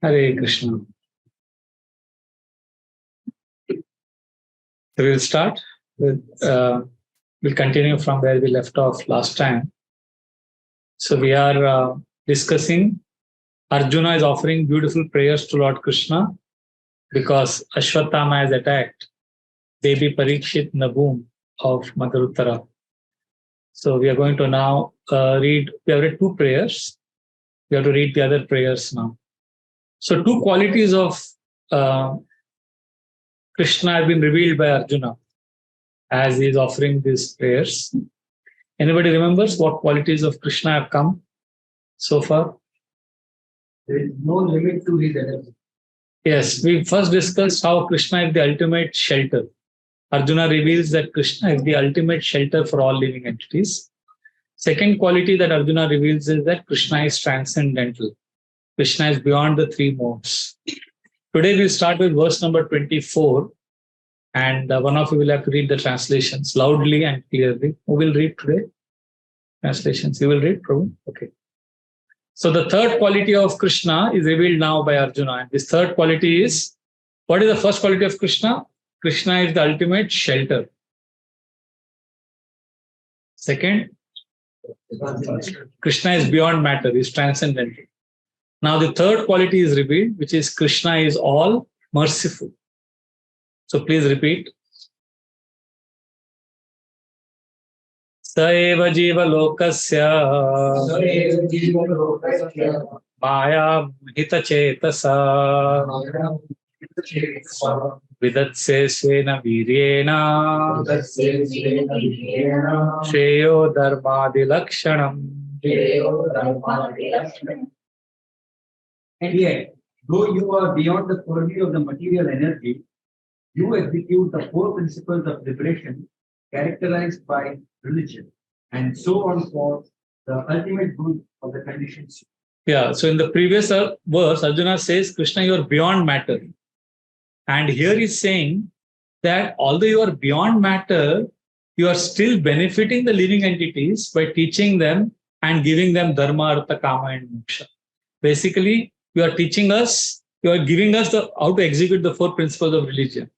Hare Krishna. So we'll start with, we'll continue from where we left off last time. So we are discussing Arjuna is offering beautiful prayers to Lord Krishna because Ashwatthama has attacked baby Parikshit in the womb of Mother Uttara. So we are going to now we have read two prayers. We have to read the other prayers now. So two qualities of Krishna have been revealed by Arjuna as he is offering these prayers. Anybody remembers what qualities of Krishna have come so far? There is no limit to his energy. Yes, we first discussed how Krishna is the ultimate shelter. Arjuna reveals that Krishna is the ultimate shelter for all living entities. Second quality that Arjuna reveals is that Krishna is transcendental. Krishna is beyond the three modes. Today we'll start with verse number 24, and one of you will have to read the translations loudly and clearly. Who will read today? Translations. You will read, Prabhu? Okay. So the third quality of Krishna is revealed now by Arjuna. And this third quality is, what is the first quality of Krishna? Krishna is the ultimate shelter. Second, Krishna is beyond matter, is transcendental. Now the third quality is revealed, which is Krishna is all merciful. So please repeat. Saeva jiva lokasya maya hita chetasa vidatse svena viryena shreyo dharmadi lakshanam. And yet, though you are beyond the purview of the material energy, you execute the four principles of liberation characterized by religion, and so on for the ultimate good of the conditions. Yeah, so in the previous verse, Arjuna says, Krishna, you are beyond matter. And here he's saying that although you are beyond matter, you are still benefiting the living entities by teaching them and giving them dharma, artha, kama, and moksha. Basically, you are teaching us, you are giving us how to execute the four principles of religion.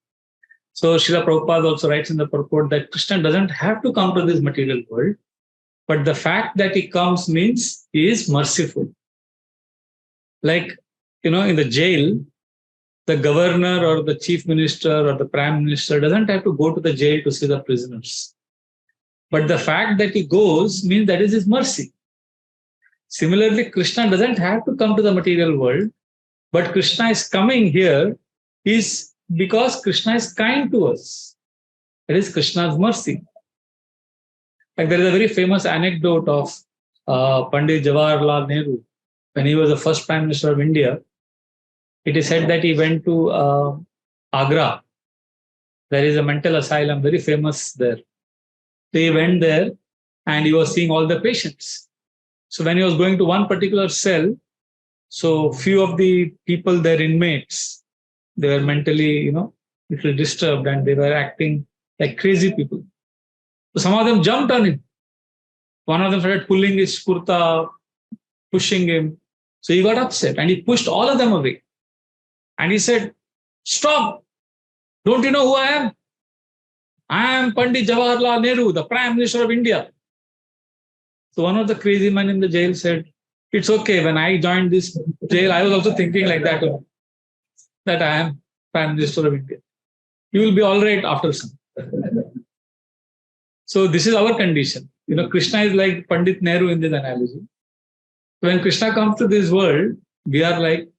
So Srila Prabhupada also writes in the purport that Krishna doesn't have to come to this material world, but the fact that he comes means he is merciful. Like, in the jail, the governor or the chief minister or the prime minister doesn't have to go to the jail to see the prisoners. But the fact that he goes means that is his mercy. Similarly, Krishna doesn't have to come to the material world, but Krishna is coming here is because Krishna is kind to us. It is Krishna's mercy. Like there is a very famous anecdote of Pandit Jawaharlal Nehru. When he was the first Prime Minister of India, it is said that he went to Agra. There is a mental asylum, very famous there. So he went there and he was seeing all the patients. So when he was going to one particular cell, so few of the people there, inmates, they were mentally, little disturbed and they were acting like crazy people. So some of them jumped on him. One of them started pulling his kurta, pushing him. So he got upset and he pushed all of them away. And he said, "Stop! Don't you know who I am? I am Pandit Jawaharlal Nehru, the Prime Minister of India." So one of the crazy men in the jail said, "It's okay. When I joined this jail, I was also thinking like that, that I am Prime Minister of India. You will be all right after some." So this is our condition. Krishna is like Pandit Nehru in this analogy. When Krishna comes to this world, we are like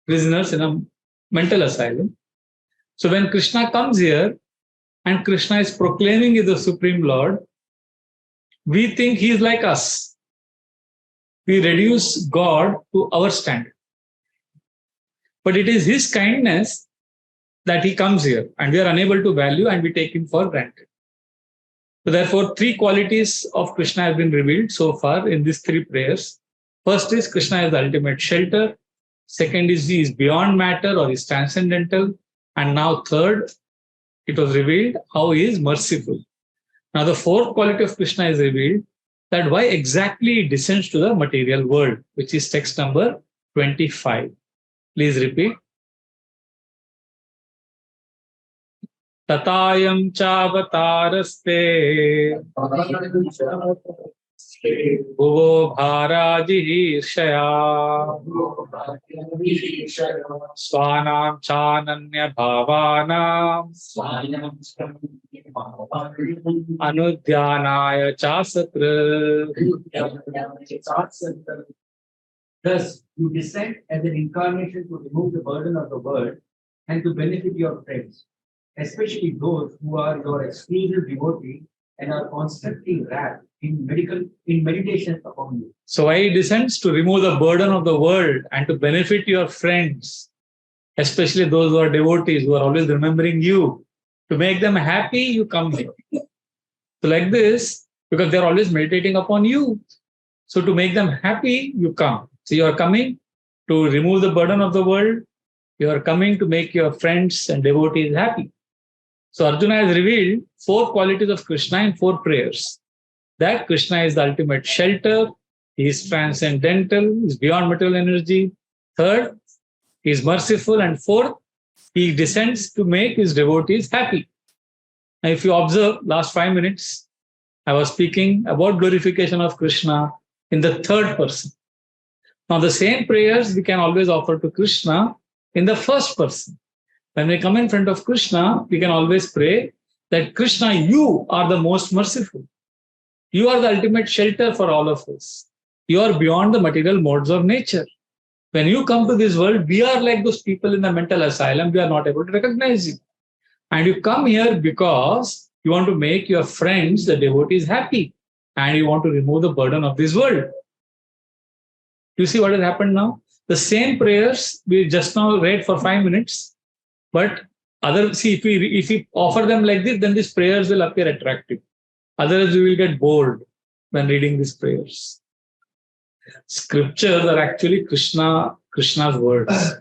prisoners in a mental asylum. So when Krishna comes here and Krishna is proclaiming he is the Supreme Lord, we think he is like us. We reduce God to our standard. But it is his kindness that he comes here and we are unable to value and we take him for granted. So therefore, three qualities of Krishna have been revealed so far in these three prayers. First is Krishna is the ultimate shelter. Second is he is beyond matter or is transcendental. And now third, it was revealed how he is merciful. Now the fourth quality of Krishna is revealed, that why exactly he descends to the material world, which is text number 25. Please repeat. Tatayam chavataraste bhuvo bharajihirshaya swanam chananya bhavanam anudhyanaya chasatra. Thus, you descend as an incarnation to remove the burden of the world and to benefit your friends, especially those who are your exclusive devotee and are constantly wrapped in meditation upon you. So why he descends? To remove the burden of the world and to benefit your friends, especially those who are devotees, who are always remembering you. To make them happy, you come here. So like this, because they're always meditating upon you. So to make them happy, you come. So you are coming to remove the burden of the world. You are coming to make your friends and devotees happy. So Arjuna has revealed 4 qualities of Krishna in 4 prayers. That Krishna is the ultimate shelter, he is transcendental, he is beyond material energy. Third, he is merciful. And fourth, he descends to make his devotees happy. Now, if you observe, last 5 minutes, I was speaking about glorification of Krishna in the third person. Now, the same prayers we can always offer to Krishna in the first person. When we come in front of Krishna, we can always pray that Krishna, you are the most merciful. You are the ultimate shelter for all of us. You are beyond the material modes of nature. When you come to this world, we are like those people in the mental asylum. We are not able to recognize you. And you come here because you want to make your friends, the devotees, happy. And you want to remove the burden of this world. You see what has happened now? The same prayers we just now read for 5 minutes. But if we offer them like this, then these prayers will appear attractive. Otherwise, we will get bored when reading these prayers. Scriptures are actually Krishna's words.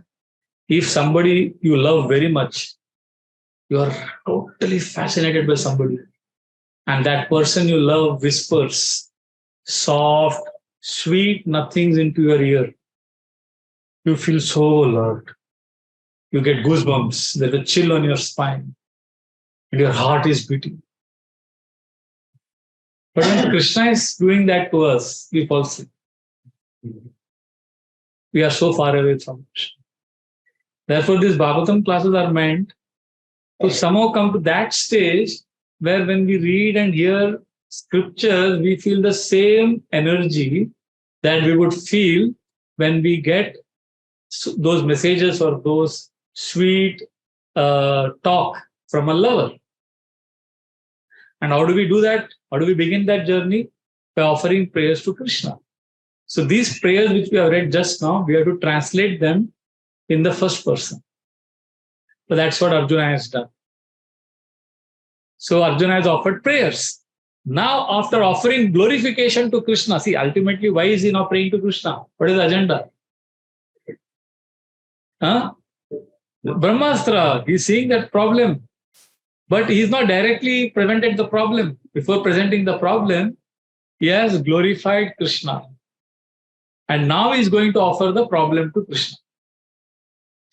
If somebody you love very much, you are totally fascinated by somebody, and that person you love whispers soft, sweet nothings into your ear, you feel so loved. You get goosebumps, there's a chill on your spine, and your heart is beating. But when Krishna is doing that to us, we fall sick. We are so far away from Krishna. Therefore, these Bhagavatam classes are meant to somehow come to that stage where when we read and hear scriptures, we feel the same energy that we would feel when we get those messages or those sweet talk from a lover. And how do we do that? How do we begin that journey? By offering prayers to Krishna. So these prayers which we have read just now, we have to translate them in the first person. So that's what Arjuna has done. So Arjuna has offered prayers. Now, after offering glorification to Krishna, see, ultimately, why is he now praying to Krishna? What is the agenda? Brahmastra, he's seeing that problem. But he's not directly prevented the problem. Before presenting the problem, he has glorified Krishna. And now he's going to offer the problem to Krishna.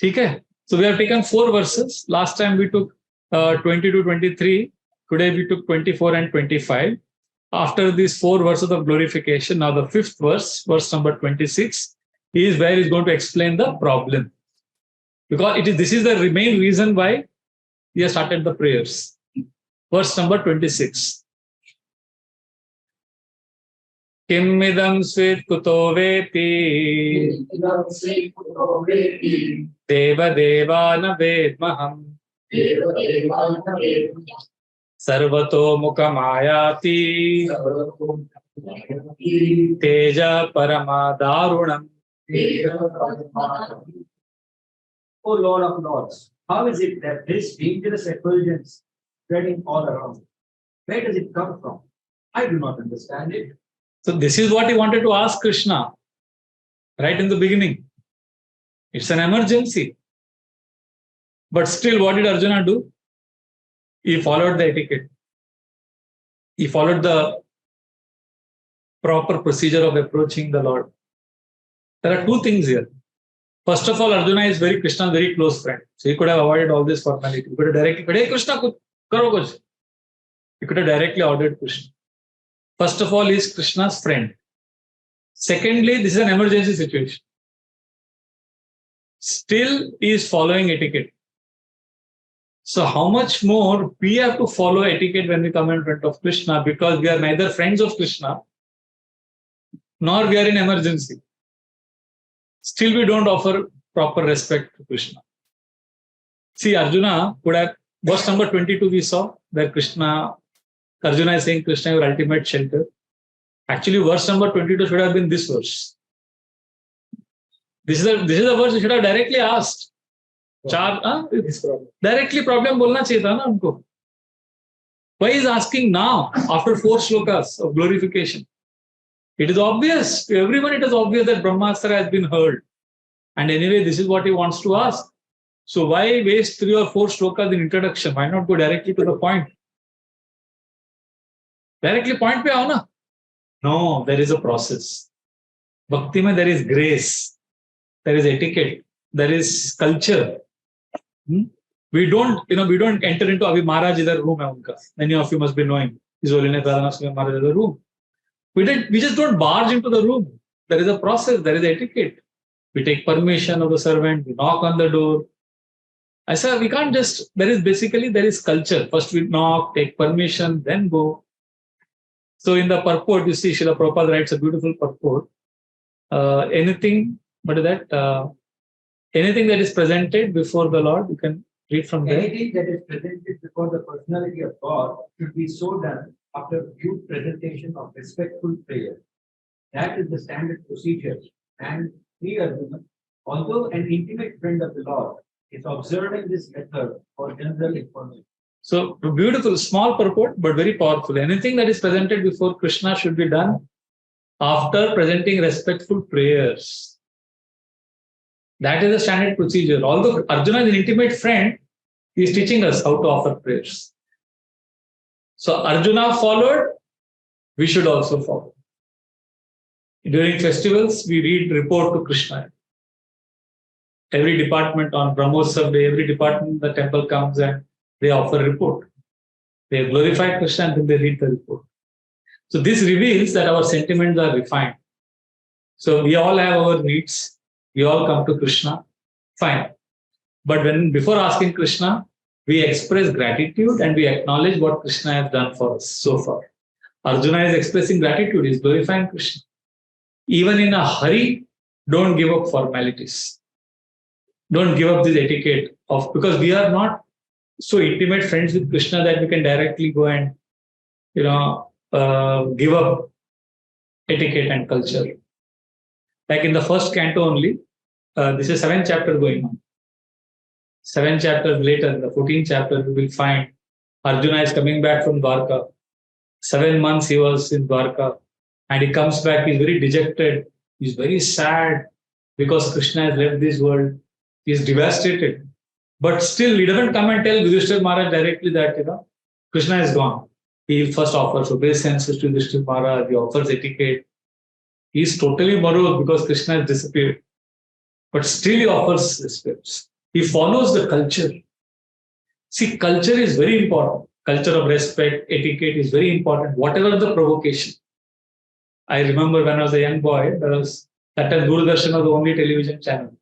Okay? So we have taken 4 verses. Last time we took 20 to 23. Today we took 24 and 25. After these 4 verses of glorification, now the 5th verse, verse number 26, is where he's going to explain the problem. Because this is the main reason why he has started the prayers. Verse number 26. Kimmidam svit kuto veti deva devana vedmaham sarvato mukamayati teja paramadarunam. O Lord of Lords, how is it that this dangerous effulgence spreading all around? Where does it come from? I do not understand it. So this is what he wanted to ask Krishna right in the beginning. It's an emergency. But still, what did Arjuna do? He followed the etiquette. He followed the proper procedure of approaching the Lord. There are 2 things here. First of all, Arjuna is Krishna's very close friend. So he could have avoided all this formality. He could have directly, hey Krishna, karo kuch. He could have directly ordered Krishna. First of all, he is Krishna's friend. Secondly, this is an emergency situation. Still, he is following etiquette. So how much more we have to follow etiquette when we come in front of Krishna, because we are neither friends of Krishna nor we are in emergency. Still, we don't offer proper respect to Krishna. See, Arjuna could have, verse number 22 we saw, where Arjuna is saying, Krishna, your ultimate shelter. Actually, verse number 22 should have been this verse. This is the verse you should have directly asked. Directly problem bolna chahiye tha na unko. Why is asking now, after 4 shlokas of glorification? It is obvious to everyone, it is obvious that Brahmastra has been heard. And anyway, this is what he wants to ask. So why waste 3 or 4 shlokas in introduction? Why not go directly to the point? Directly point pe aao na. No, there is a process. Bhakti mein there is grace. There is etiquette. There is culture. We don't enter into Abhi Maharaj idhar room hai unka. Many of you must be knowing. His Holiness Radhanath Maharaj idhar room. We just don't barge into the room. There is a process. There is etiquette. We take permission of the servant. We knock on the door. I said we can't just. There is culture. First we knock, take permission, then go. So in the purport, you see, Srila Prabhupada writes a beautiful purport. Anything that is presented before the Lord, you can read from there. Anything that is presented before the personality of God should be so done after due presentation of respectful prayer. That is the standard procedure. And Arjuna, although an intimate friend of the Lord, is observing this method for general information. So beautiful, small purport, but very powerful. Anything that is presented before Krishna should be done after presenting respectful prayers. That is the standard procedure. Although Arjuna is an intimate friend, he is teaching us how to offer prayers. So Arjuna followed, we should also follow. During festivals, we read report to Krishna. Every department on Brahmotsav day, every department in the temple comes and they offer report. They glorify Krishna and then they read the report. So this reveals that our sentiments are refined. So we all have our needs. We all come to Krishna. Fine. But before asking Krishna, we express gratitude and we acknowledge what Krishna has done for us so far. Arjuna is expressing gratitude. He is glorifying Krishna. Even in a hurry, don't give up formalities. Don't give up this etiquette because we are not so intimate friends with Krishna that we can directly go and give up etiquette and culture. Like in the first canto only, this is 7th chapter going on. 7 chapters later, in the 14th chapter, we will find Arjuna is coming back from Dwarka. 7 months he was in Dwarka. And he comes back, he's very dejected. He's very sad because Krishna has left this world. He's devastated. But still, he doesn't come and tell Yudhishthira Maharaj directly that, Krishna is gone. He first offers obeisances to Yudhishthira Maharaj. He offers etiquette. He's totally morose because Krishna has disappeared. But still he offers respect. He follows the culture. See, culture is very important. Culture of respect, etiquette is very important, whatever the provocation. I remember when I was a young boy, that time Doordarshan was the only television channel.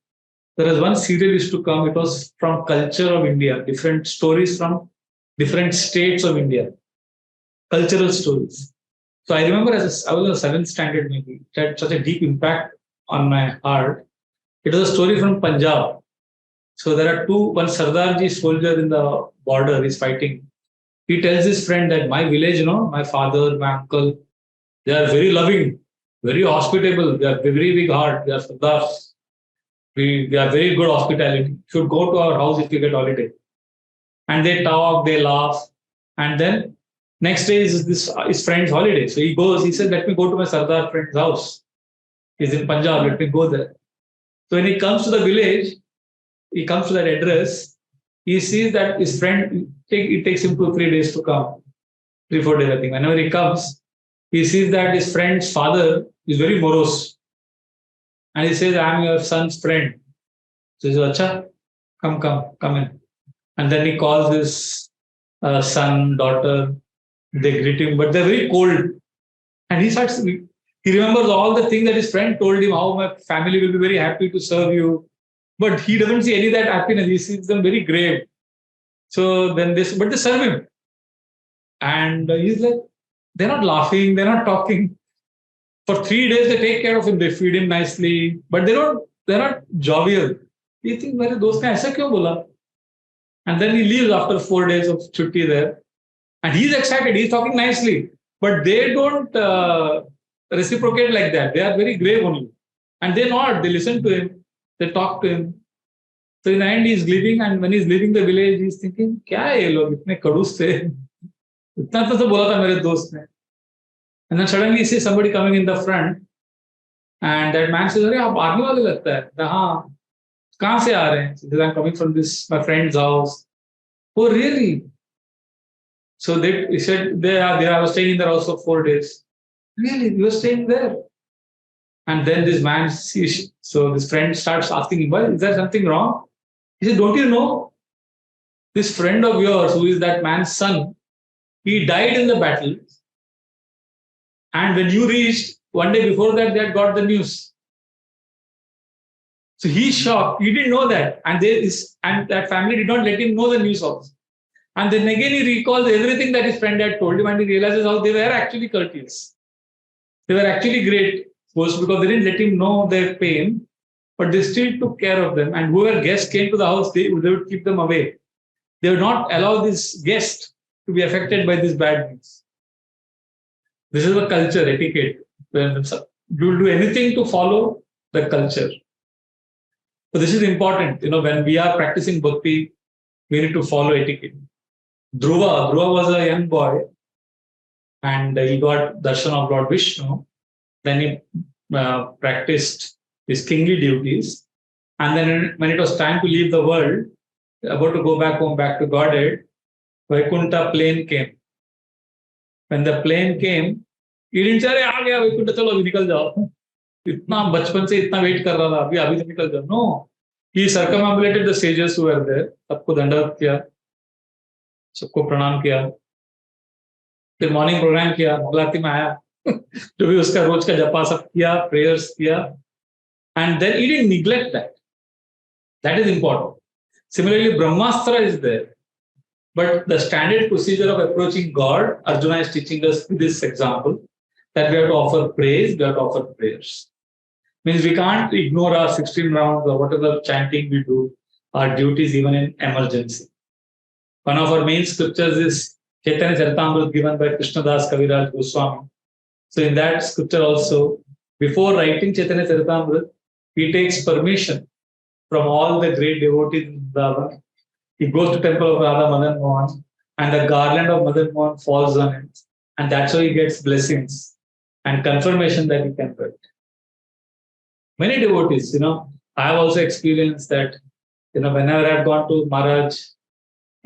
There was one serial used to come, it was from culture of India, different stories from different states of India, cultural stories. So I remember I was in 7th standard maybe, it had such a deep impact on my heart. It was a story from Punjab. So there are one Sardarji soldier in the border is fighting. He tells his friend that my village, my father, my uncle, they are very loving, very hospitable, they are very big heart, they are Sardars. We are very good hospitality. You should go to our house if you get holiday. And they talk, they laugh. And then next day is his friend's holiday. So he goes, he said, let me go to my Sardar friend's house. He's in Punjab, let me go there. So when he comes to the village, he comes to that address, he sees that his friend, it takes him 2-3 days to come. 3-4 days, I think. Whenever he comes, he sees that his friend's father is very morose. And he says, I am your son's friend. So he says, Acha, come in. And then he calls his son, daughter, they greet him, but they're very cold. And he remembers all the things that his friend told him, how my family will be very happy to serve you. But he doesn't see any of that happiness. He sees them very grave. So then they serve him. And he's like, they're not laughing, they're not talking. For 3 days, they take care of him, they feed him nicely, but they're not jovial. You think, मेरे दोस्त ने ऐसा क्यों बोला? And then he leaves after 4 days of chutti there. And he's excited, he's talking nicely. But they don't reciprocate like that. They are very grave only. And they nod, they listen to him, they talk to him. So in the end, he's leaving, and when he's leaving the village, he's thinking, क्या है ये लोग इतने खड़ूस थे? इतना तो बोला था मेरे दोस्त ने. And then suddenly he sees somebody coming in the front, and that man says, अरे आप आर्मी वाले लगता है. हाँ, कहाँ से आ रहे हैं? He says, I'm coming from my friend's house. Oh, really? So he said, I was staying in their house for 4 days. Really? You were staying there? And then this man sees, so this friend starts asking him, well, is there something wrong? He said, don't you know? This friend of yours, who is that man's son, he died in the battle. And when you reached, 1 day before that, they had got the news. So he's shocked. He didn't know that. And that family did not let him know the news also. And then again, he recalls everything that his friend had told him, and he realizes how they were actually courteous. They were actually great hosts because they didn't let him know their pain, but they still took care of them. And whoever guests came to the house, they would keep them away. They would not allow this guest to be affected by this bad news. This is the culture, etiquette. You will do anything to follow the culture. So this is important. When we are practicing bhakti, we need to follow etiquette. Dhruva was a young boy, and he got darshan of Lord Vishnu. Then he practiced his kingly duties. And then when it was time to leave the world, about to go back home, back to Godhead, Vaikuntha plane came. When the plane came, he didn't say, "आ गया Vaikuntha, चलो अभी निकल जाओ." इतना बचपन से इतना wait कर रहा था, अभी तो निकल जाओ. No, he circumambulated the sages who were there. सबको दंडवत किया, सबको प्रणाम किया. फिर मॉर्निंग प्रोग्राम किया, मंगलारती में आया, जो भी उसका रोज का जपा सब किया, प्रेयर्स किया. And then he didn't neglect that. That is important. Similarly, Brahmastra is there. But the standard procedure of approaching God, Arjuna is teaching us with this example, that we have to offer praise, we have to offer prayers. Means we can't ignore our 16 rounds or whatever chanting we do, our duties even in emergency. One of our main scriptures is Chaitanya Charitamrita given by Krishna Das Kaviraj Goswami. So in that scripture also, before writing Chaitanya Charitamrita, he takes permission from all the great devotees in Vrindavan. He goes to temple of Radha Madan Mohan, and the garland of Madan Mohan falls on it. And that's how he gets blessings and confirmation that he can write. Many devotees, I have also experienced that, whenever I've gone to Maharaj,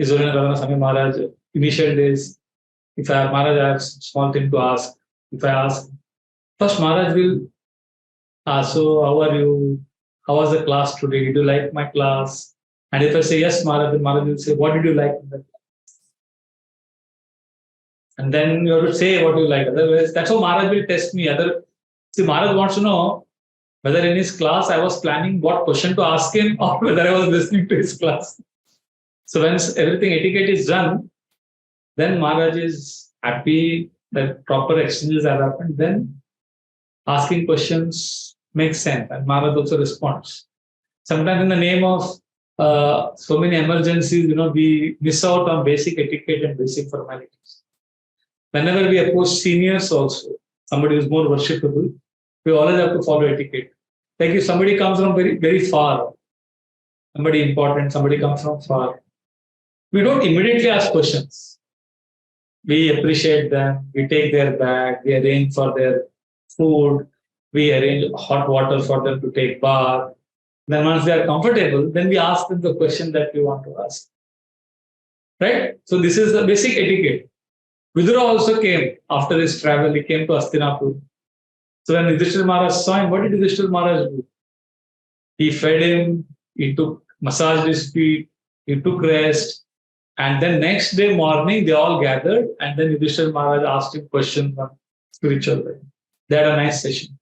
Isolina Ravana Swami Maharaj, initial days, if I have Maharaj, I have a small thing to ask. If I ask, first Maharaj will ask, so how are you? How was the class today? Did you like my class? And if I say yes, Maharaj, then Maharaj will say, what did you like in the class? And then you have to say what you like. Otherwise, that's how Maharaj will test me. See, Maharaj wants to know whether in his class I was planning what question to ask him or whether I was listening to his class. So when everything etiquette is done, then Maharaj is happy that proper exchanges have happened. Then asking questions makes sense, and Maharaj also responds. Sometimes in the name of so many emergencies, we miss out on basic etiquette and basic formalities. Whenever we approach seniors also, somebody who is more worshipable, we always have to follow etiquette. Like if somebody comes from very, very far, somebody important, somebody comes from far, we don't immediately ask questions. We appreciate them, we take their bag, we arrange for their food, we arrange hot water for them to take bath. Then once they are comfortable, then we ask them the question that we want to ask. Right? So this is the basic etiquette. Vidura also came after his travel, he came to Hastinapur. So when Yudhishthira Maharaj saw him, what did Yudhishthira Maharaj do? He fed him, he took massaged his feet, he took rest, and then next day morning they all gathered, and then Yudhishthira Maharaj asked him questions on spiritual way. They had a nice session.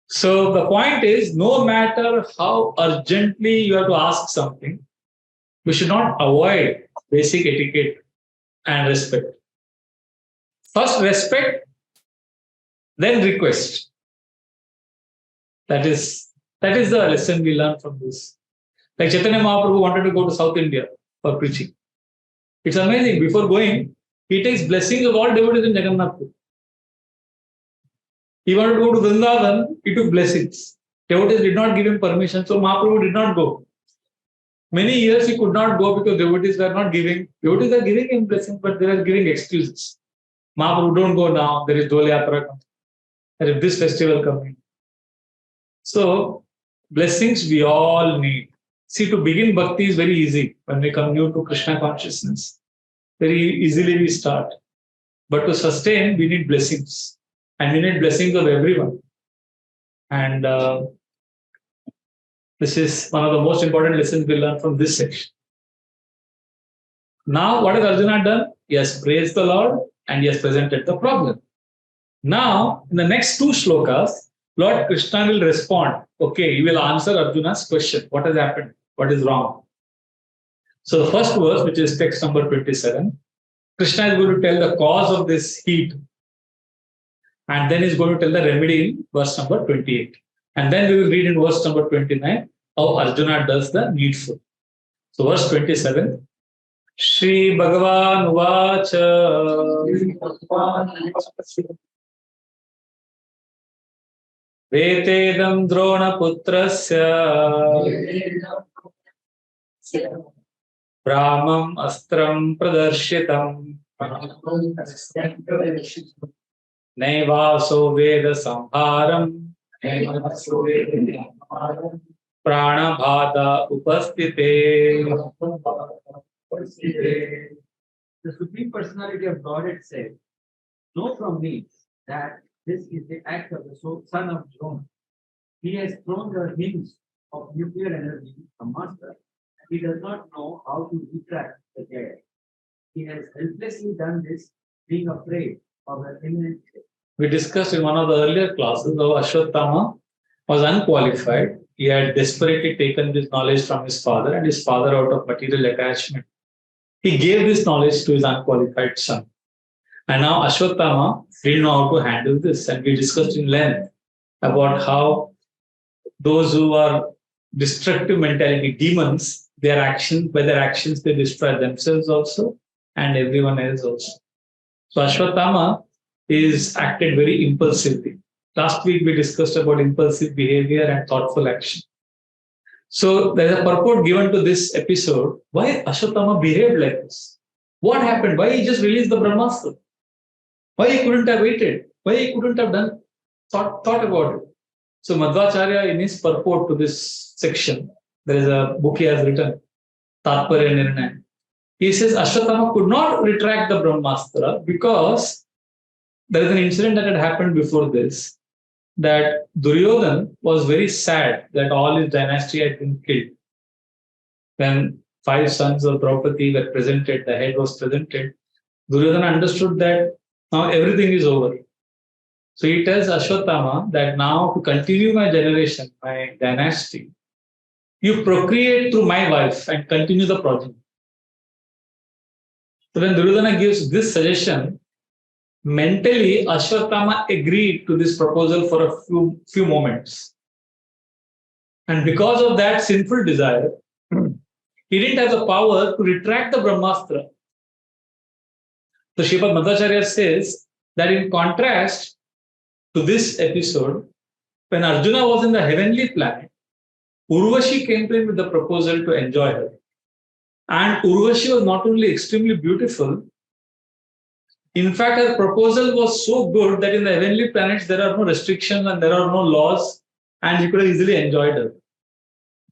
So the point is, no matter how urgently you have to ask something, we should not avoid basic etiquette and respect. First respect, then request. That is the lesson we learn from this. Like Chaitanya Mahaprabhu wanted to go to South India for preaching. It's amazing. Before going, he takes blessings of all devotees in Jagannath. He wanted to go to Vrindavan, he took blessings. Devotees did not give him permission, so Mahaprabhu did not go. Many years he could not go because devotees were not giving. Devotees are giving him blessings, but they were giving excuses. Mahaprabhu, don't go now. There is Dole Yatra coming. There is this festival coming. So, blessings we all need. See, to begin bhakti is very easy when we come new to Krishna consciousness. Very easily we start. But to sustain, we need blessings. And we need blessings of everyone. And this is one of the most important lessons we learn from this section. Now, what has Arjuna done? He has praised the Lord and he has presented the problem. Now, in the next two shlokas, Lord Krishna will respond. Okay, he will answer Arjuna's question. What has happened? What is wrong? So the first verse, which is text number 27, Krishna is going to tell the cause of this heat. And then he's going to tell the remedy in verse number 28. And then we will read in verse number 29 how Arjuna does the needful. So verse 27, Shri Bhagavan Uvacha Vetedam Drona Putrasya Brahmam Astram Pradarshitam Naivaso Veda Samharam Pranabhada Upastite. The Supreme Personality of Godhead said, know from me that this is the act of the son of Drona. He has thrown the hinge of nuclear energy, a master. He does not know how to retract the air. He has helplessly done this, being afraid of the imminent. We discussed in one of the earlier classes how Ashwatthama was unqualified. He had desperately taken this knowledge from his father, and his father, out of material attachment, he gave this knowledge to his unqualified son. And now Ashwatthama didn't know how to handle this. And we discussed in length about how those who are destructive mentality, demons, by their actions, they destroy themselves also and everyone else also. So Ashwatthama is acted very impulsively. Last week we discussed about impulsive behavior and thoughtful action. So there's a purport given to this episode. Why Ashwatthama behaved like this? What happened? Why he just released the Brahmastra? Why he couldn't have waited? Why he couldn't have thought about it? So Madhvacharya, in his purport to this section, there is a book he has written, Tatparya Nirnaya. He says Ashwatthama could not retract the Brahmastra because there is an incident that had happened before this, that Duryodhana was very sad that all his dynasty had been killed. When 5 sons of Draupadi were presented, the head was presented, Duryodhana understood that now everything is over. So he tells Ashwatthama that now to continue my generation, my dynasty, you procreate through my wife and continue the progeny. So when Duryodhana gives this suggestion, mentally Ashwatthama agreed to this proposal for a few moments. And because of that sinful desire, he didn't have the power to retract the Brahmastra. So Srimad Madhvacharya says that in contrast to this episode, when Arjuna was in the heavenly planet, Urvashi came to him with the proposal to enjoy her. And Urvashi was not only extremely beautiful, in fact, her proposal was so good that in the heavenly planets there are no restrictions and there are no laws, and he could have easily enjoyed her.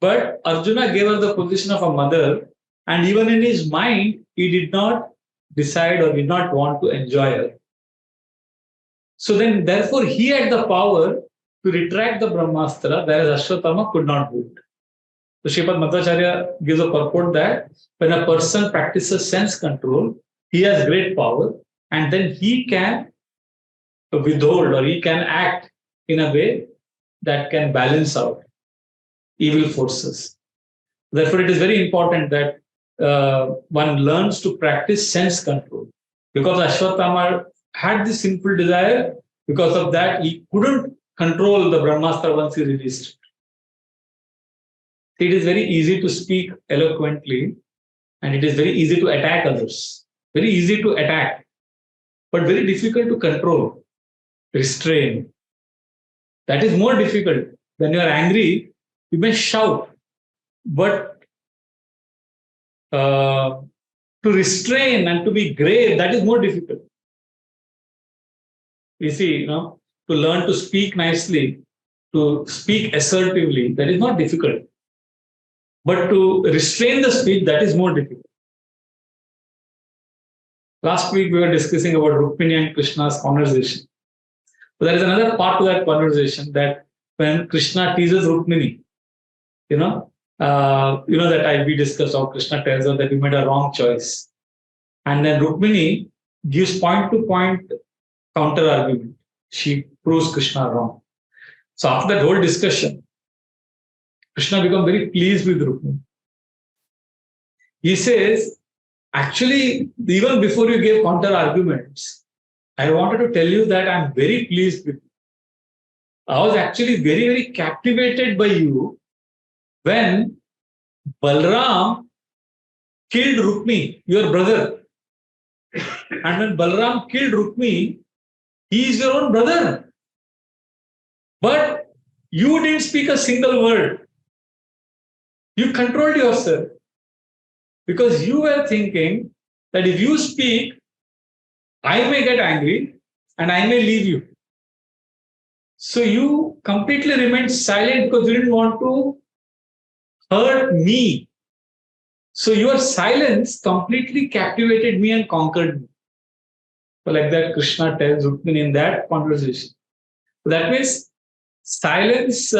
But Arjuna gave her the position of a mother, and even in his mind, he did not decide or did not want to enjoy her. So then, therefore, he had the power to retract the Brahmastra, whereas Ashwatthama could not do it. So Sripad Madhvacharya gives a purport that when a person practices sense control, he has great power, and then he can withhold or he can act in a way that can balance out evil forces. Therefore, it is very important that one learns to practice sense control. Because Ashwatthama had this simple desire, because of that, he couldn't control the Brahmastra once he released it. It is very easy to speak eloquently, and it is very easy to attack others. Very easy to attack, but very difficult to control, restrain. That is more difficult. When you are angry, you may shout, but to restrain and to be grave, that is more difficult. You see, to learn to speak nicely, to speak assertively, that is not difficult. But to restrain the speech, that is more difficult. Last week, we were discussing about Rukmini and Krishna's conversation. But there is another part to that conversation, that when Krishna teases Rukmini, that we discussed how Krishna tells her that you made a wrong choice. And then Rukmini gives point-to-point counter-argument. She proves Krishna wrong. So after that whole discussion, Krishna becomes very pleased with Rukmini. He says, actually, even before you gave counter-arguments, I wanted to tell you that I'm very pleased with you. I was actually very, very captivated by you when Balram killed Rukmini, your brother. And when Balram killed Rukmini, he is your own brother. But you didn't speak a single word. You controlled yourself. Because you were thinking that if you speak, I may get angry and I may leave you. So you completely remained silent because you didn't want to hurt me. So your silence completely captivated me and conquered me. So like that, Krishna tells Rukmini in that conversation. So that means silence.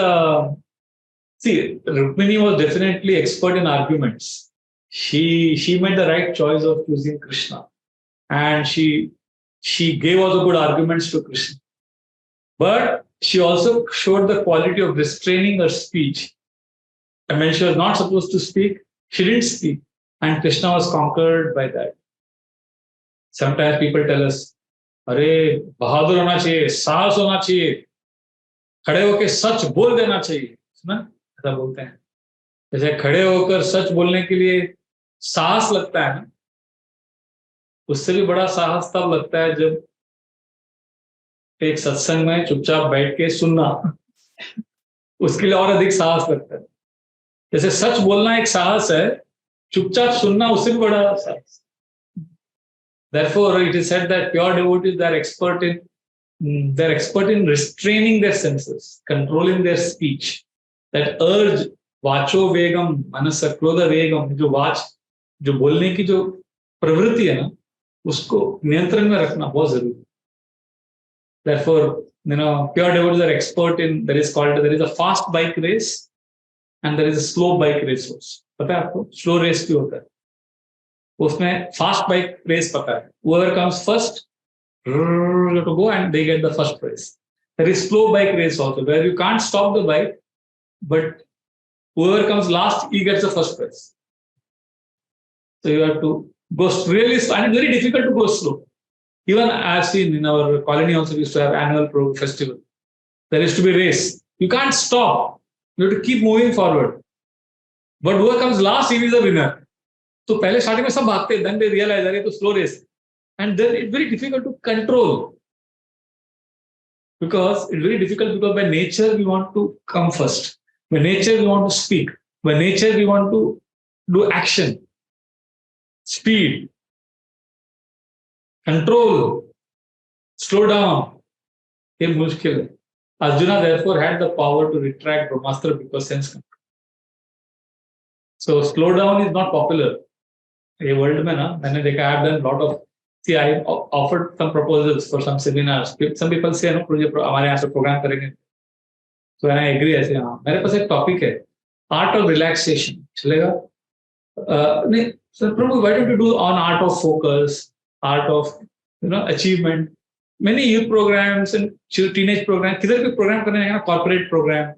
Rukmini was definitely expert in arguments. She made the right choice of choosing Krishna. And she gave also good arguments to Krishna. But she also showed the quality of restraining her speech. And when she was not supposed to speak, she didn't speak. And Krishna was conquered by that. Sometimes people tell us, अरे बहादुर होना चाहिए, साहस होना चाहिए, खड़े होकर सच बोल देना चाहिए. सुना ऐसा बोलते हैं. जैसे खड़े होकर सच बोलने के लिए साहस लगता है ना, उससे भी बड़ा साहस तब लगता है जब एक सत्संग में चुपचाप बैठ के सुनना, उसके लिए और अधिक साहस लगता है. जैसे सच बोलना एक साहस है, चुपचाप सुनना उससे भी बड़ा साहस. Therefore, it is said that pure devotees are expert in restraining their senses, controlling their speech. That urge, vacho vegam, manasa krodha vegam, जो बोलने की जो प्रवृत्ति है ना, उसको नियंत्रण में रखना बहुत जरूरी है. Therefore, pure devotees are expert in, there is a fast bike race and there is a slow bike race also. पता है आपको slow race क्यों होता है? उसमें fast bike race पता है. Whoever comes first, to go and they get the first prize. There is slow bike race also, where you can't stop the bike, but whoever comes last, he gets the first prize. So you have to go really slow, and it's very difficult to go slow. Even I've seen in our colony also, we used to have annual festival. There used to be a race. You can't stop. You have to keep moving forward. But whoever comes last, he is the winner. So पहले starting में सब भागते हैं, then they realize that it's slow race. And then it's very difficult to control. Because it's very difficult, because by nature we want to come first. By nature we want to speak. By nature we want to do action. Speed. Control. Slow down. ये मुश्किल है. Arjuna therefore had the power to retract Brahmastra because sense control. So slow down is not popular. ये world में ना, मैंने देखा, I have done a lot of, I offered some proposals for some seminars. Some people say, हमारे यहाँ से program करेंगे. So when I agree, I say, हाँ, मेरे पास एक topic है. Art of relaxation. चलेगा? नहीं, so Prabhu, why don't you do on art of focus, art of achievement? Many youth programs and teenage programs, किधर भी program करने हैं ना, corporate program.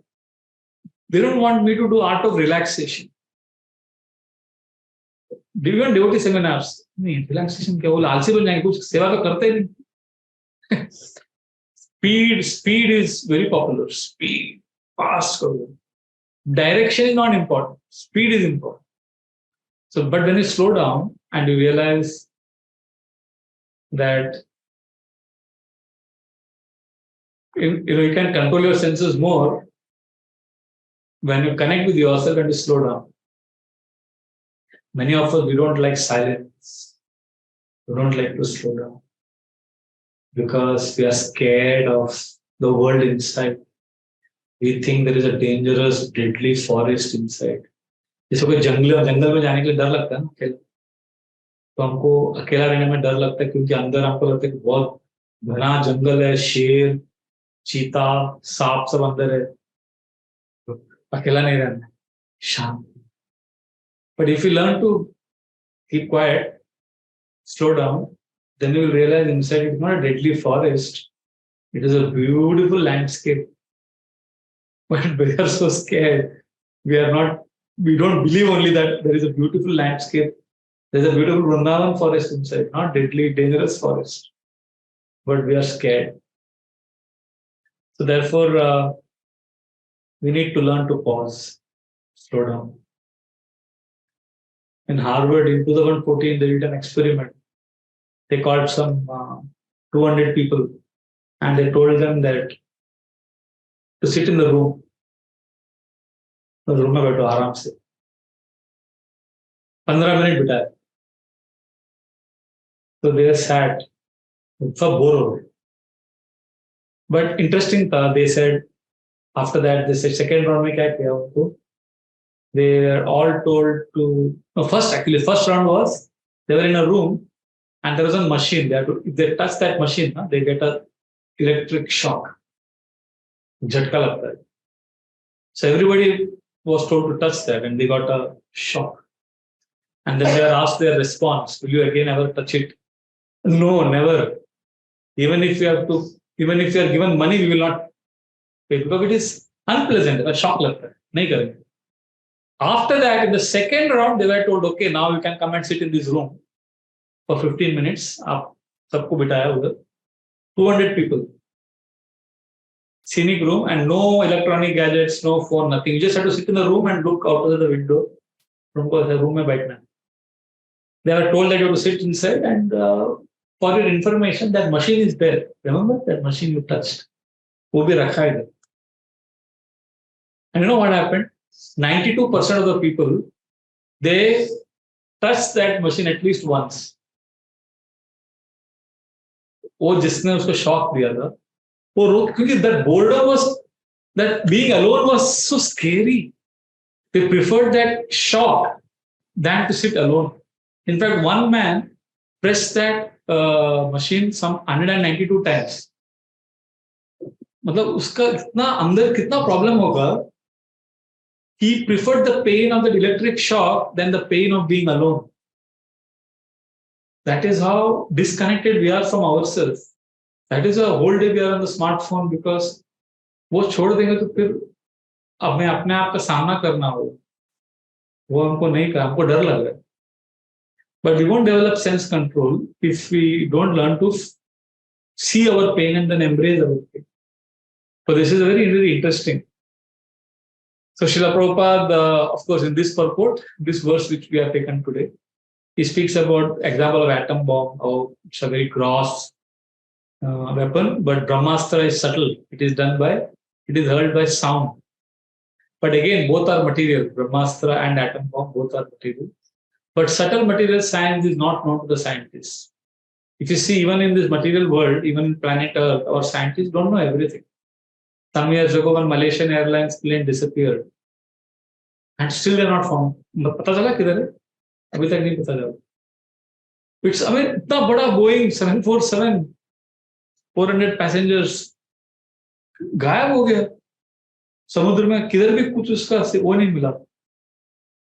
They don't want me to do art of relaxation. Even devotee seminars, नहीं relaxation क्या बोला, आलसी बन जाएंगे, कुछ सेवा तो करते ही नहीं. Speed is very popular. Speed, fast करो. Direction is not important. Speed is important. So, but when you slow down and you realize that you can control your senses more when you connect with yourself and you slow down. Many of us, we don't like silence. We don't like to slow down because we are scared of the world inside. We think there is a dangerous, deadly forest inside. जैसे कोई जंगल में जाने के लिए डर लगता है ना अकेला, तो हमको अकेला रहने में डर लगता है क्योंकि अंदर हमको लगता है कि बहुत घना जंगल है, शेर, चीता, सांप सब अंदर है, तो अकेला नहीं रहना, शांत. But if you learn to keep quiet, slow down, then you will realize inside it's not a deadly forest. It is a beautiful landscape. But we are so scared. We don't believe only that there is a beautiful landscape. There's a beautiful Vrindavan forest inside, not deadly, dangerous forest. But we are scared. So therefore, we need to learn to pause, slow down. In Harvard, in 2014, they did an experiment. They called some 200 people and they told them that to sit in the room. Room में बैठो आराम से 15 minute बिताए. तो they sat, सब bore हो गए. But interesting था, they said after that, they said second round में क्या किया उनको? They were all told to first round was they were in a room and there was a machine. They had to, if they touch that machine, they get a electric shock. झटका लगता है. So everybody was told to touch that and they got a shock. And then they were asked their response. Will you again ever touch it? No, never. Even if you are given money, we will not pay because it is unpleasant. A shock लगता है. नहीं करेंगे. After that, in the second round, they were told, okay, now you can come and sit in this room for 15 minutes. आप सबको बिठाया उधर. 200 people. Scenic room and no electronic gadgets, no phone, nothing. You just have to sit in the room and look out of the window. Room में बैठना. They were told that you have to sit inside and for your information, that machine is there. Remember that machine you touched? वो भी रखा है इधर. And you know what happened? 92% of the people, they touched that machine at least once. वो जिसने उसको shock दिया था, क्योंकि that boredom was, that being alone was so scary. They preferred that shock than to sit alone. In fact, one man pressed that machine some 192 times. मतलब उसका इतना अंदर कितना problem होगा. He preferred the pain of the electric shock than the pain of being alone. That is how disconnected we are from ourselves. That is a whole day we are on the smartphone because वो छोड़ देंगे तो फिर हमें अपने आप का सामना करना होगा. वो हमको नहीं करना, हमको डर लग रहा है. But we won't develop sense control if we don't learn to see our pain and then embrace our pain. So this is very, very interesting. So Srila Prabhupada, of course, in this purport, this verse which we have taken today, he speaks about example of atom bomb. Oh, it's a very gross weapon, but Brahmastra is subtle. It is hurled by sound. But again, both are material. Brahmastra and atom bomb, both are material. But subtle material science is not known to the scientists. If you see, even in this material world, even in planet Earth, our scientists don't know everything. Some years ago, when Malaysian Airlines plane disappeared, and still they're not found. पता चला किधर है? अभी तक नहीं पता चला. It's, I mean, इतना बड़ा Boeing 747, 400 passengers गायब हो गया. समुद्र में किधर भी कुछ उसका वो नहीं मिला.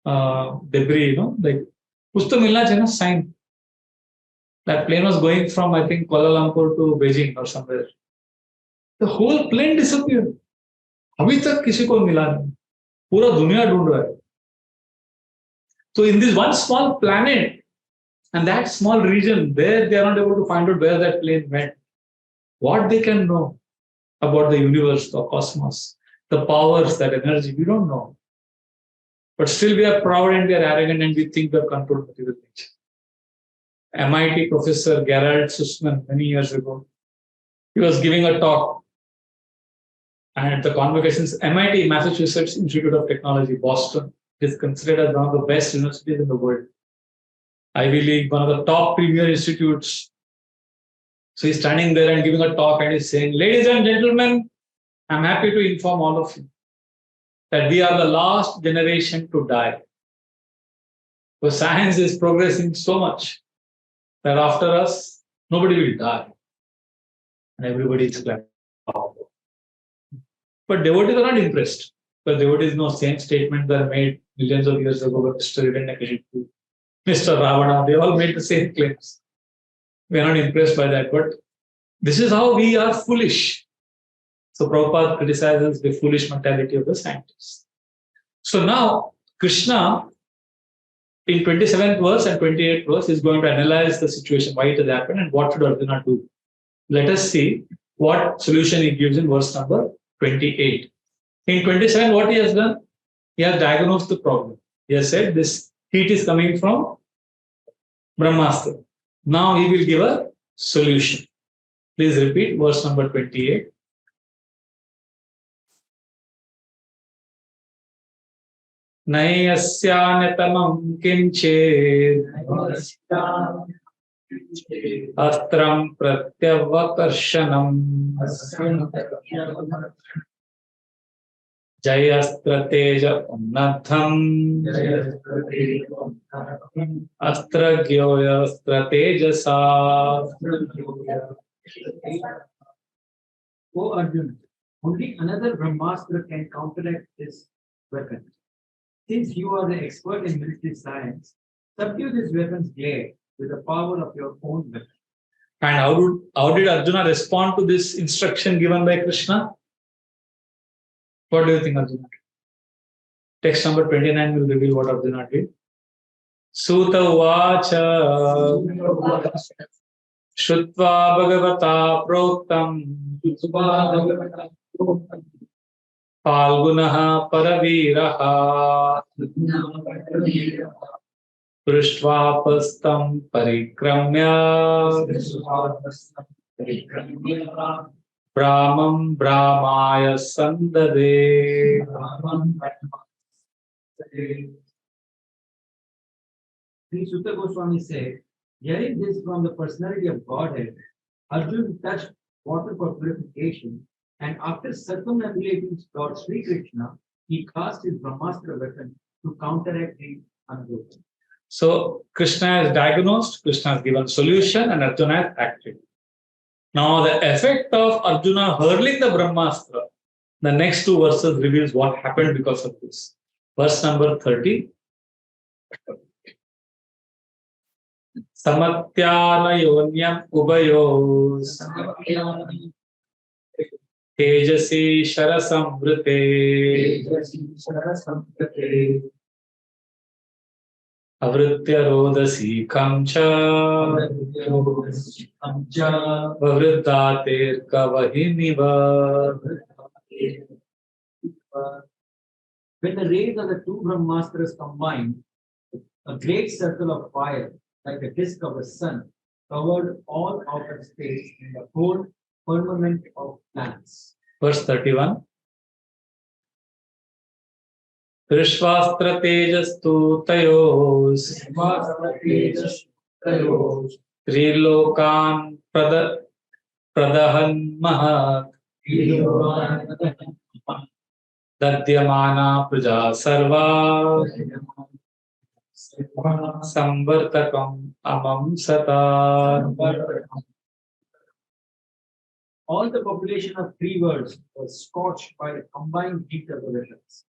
debris, like कुछ तो मिलना चाहिए ना sign. That plane was going from, I think, Kuala Lumpur to Beijing or somewhere. The whole plane disappeared. अभी तक किसी को मिला नहीं. पूरा दुनिया ढूंढ रहा है. So in this one small planet and that small region where they are not able to find out where that plane went, what they can know about the universe, the cosmos, the powers, that energy, we don't know. But still we are proud and we are arrogant and we think we have controlled material nature. MIT professor Gerald Sussman, many years ago, he was giving a talk. And at the convocations, MIT, Massachusetts Institute of Technology, Boston, is considered as one of the best universities in the world. Ivy League, one of the top premier institutes. So he's standing there and giving a talk and he's saying, ladies and gentlemen, I'm happy to inform all of you that we are the last generation to die. So science is progressing so much that after us, nobody will die. And everybody is clapping. But devotees are not impressed. Because devotees know same statements that are made millions of years ago by Mr. Hiranyakashipu, Mr. Ravana. They all made the same claims. We are not impressed by that. But this is how we are foolish. So Prabhupada criticizes the foolish mentality of the scientists. So now Krishna in 27th verse and 28th verse is going to analyze the situation, why it has happened and what should Arjuna do. Let us see what solution he gives in verse number 28. In 27, what he has done? He has diagnosed the problem. He has said this heat is coming from Brahmastra. Now he will give a solution. Please repeat verse number 28. Nayasyanyatamam kinchid astram pratyavakarshanam Jayastrateja unnadham astragyoya stratejasa. O Arjuna, only another Brahmastra can counteract this weapon. Since you are the expert in military science, subdue this weapon's glare with the power of your own weapon. And how did Arjuna respond to this instruction given by Krishna? What do you think, Arjuna? Text number 29 will reveal what Arjuna did. Suta Vacha Shutva Bhagavata Proktam Falgunaha Paraviraha Prishtvapastam Parikramya Brahmam Brahmaya Sandade. Sri Sutta Goswami said, hearing this from the personality of Godhead, Arjuna touched water for purification, and after circumambulating Lord Sri Krishna, he cast his Brahmastra weapon to counteract the unbroken. So Krishna has diagnosed, Krishna has given solution, and Arjuna has acted. Now the effect of Arjuna hurling the Brahmastra, the next two verses reveals what happened because of this. Verse number 30. Samatyana yonyam ubayos tejasi sharasamvrite avritya rodasi kamcha vavridater kavahiniva. When the rays of the two Brahmastras combined, a great circle of fire, like the disk of the sun, covered all outer space in the whole firmament of planets. Verse 31. Prishvastra tejastu tayos Trilokan pradahan mahat Dadyamana praja sarva Samvartakam amam sata. All the population of three worlds was scorched by the combined heat of the weapons.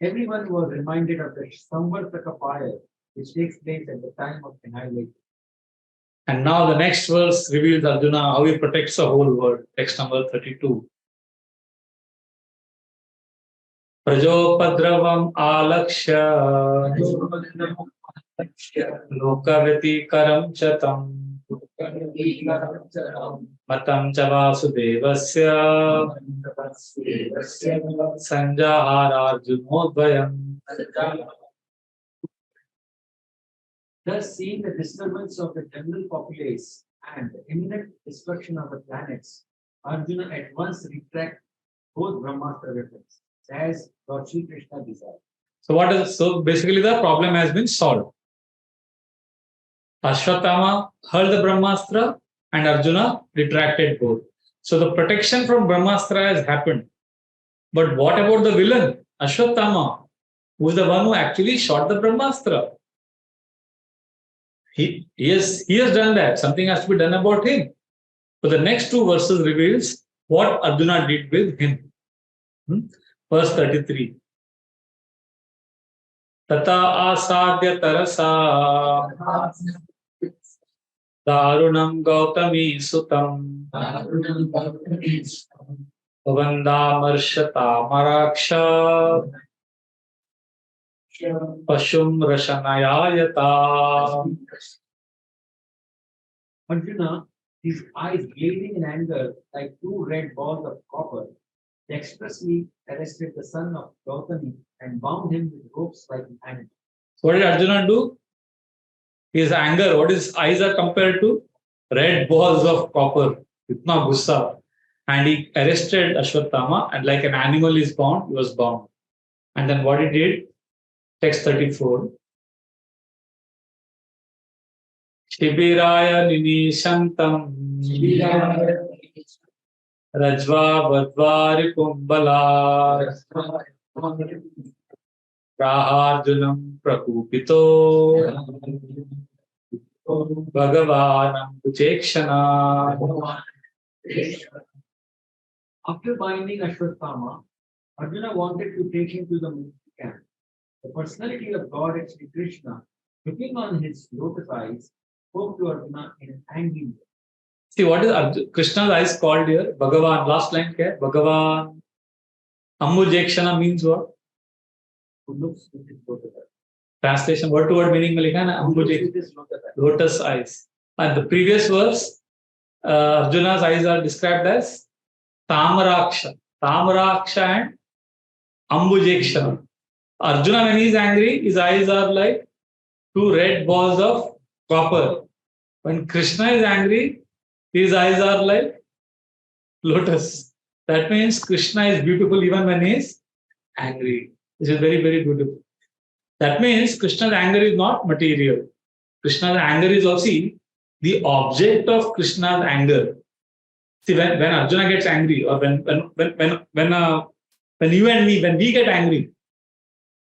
Everyone was reminded of the Samvartaka fire which takes place at the time of annihilation. And now the next verse reveals Arjuna how he protects the whole world. Text number 32. Prajopadravam alakshya lokavitikaram chatam matam cha vasudevasya sanjahara arjunodvayam. Thus, seeing the disturbance of the general populace and the imminent destruction of the planets, Arjuna at once retracted both Brahmastra weapons, as Lord Sri Krishna desired. So basically the problem has been solved. Ashwatthama hurled the Brahmastra and Arjuna retracted both. So the protection from Brahmastra has happened. But what about the villain, Ashwatthama, who is the one who actually shot the Brahmastra? He has done that. Something has to be done about him. So the next two verses reveals what Arjuna did with him. Verse 33. Tata asadya tarasa darunam gautami sutam Vandāmarshata maraksha Pashum Rashanayayata. Arjuna, his eyes blazing in anger like two red balls of copper, dexterously arrested the son of Gautami and bound him with ropes like an animal. What did Arjuna do? His anger, what his eyes are compared to? Red balls of copper. Itna gussa. And he arrested Ashwatthama and like an animal is bound, he was bound. And then what he did? Text 34. Shibiraya ninishantam Rajva Vadvari Kumbala Raharjunam Prakupito Bhagavanam Kuchekshana. After binding Ashwatthama, Arjuna wanted to take him to the military camp. The personality of God Sri Krishna, looking on his lotus eyes, spoke to Arjuna in an angry way. See, what is Krishna's eyes called here? Bhagavan. Last line here. Bhagavan. Ambujekshana means what? Who looks with his lotus eyes. Translation, word to word meaning lotus eyes. And the previous verse, Arjuna's eyes are described as Tamaraksha. Tamaraksha and Ambujekshana. Arjuna, when he is angry, his eyes are like two red balls of copper. When Krishna is angry, his eyes are like lotus. That means Krishna is beautiful even when he is angry. This is very, very beautiful. That means Krishna's anger is not material. Krishna's anger is also the object of Krishna's anger. See, when Arjuna gets angry, or when you and me, when we get angry,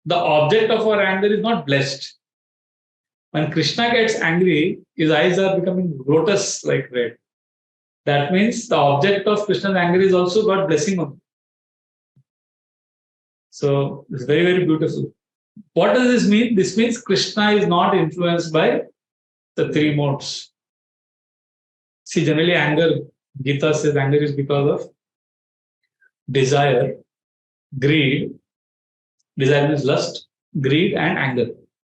the object of our anger is not blessed. When Krishna gets angry, his eyes are becoming lotus like red. That means the object of Krishna's anger is also got blessing on. So it's very, very beautiful. What does this mean? This means Krishna is not influenced by the three modes. See, generally anger, Gita says anger is because of desire, greed. Desire means lust, greed, and anger.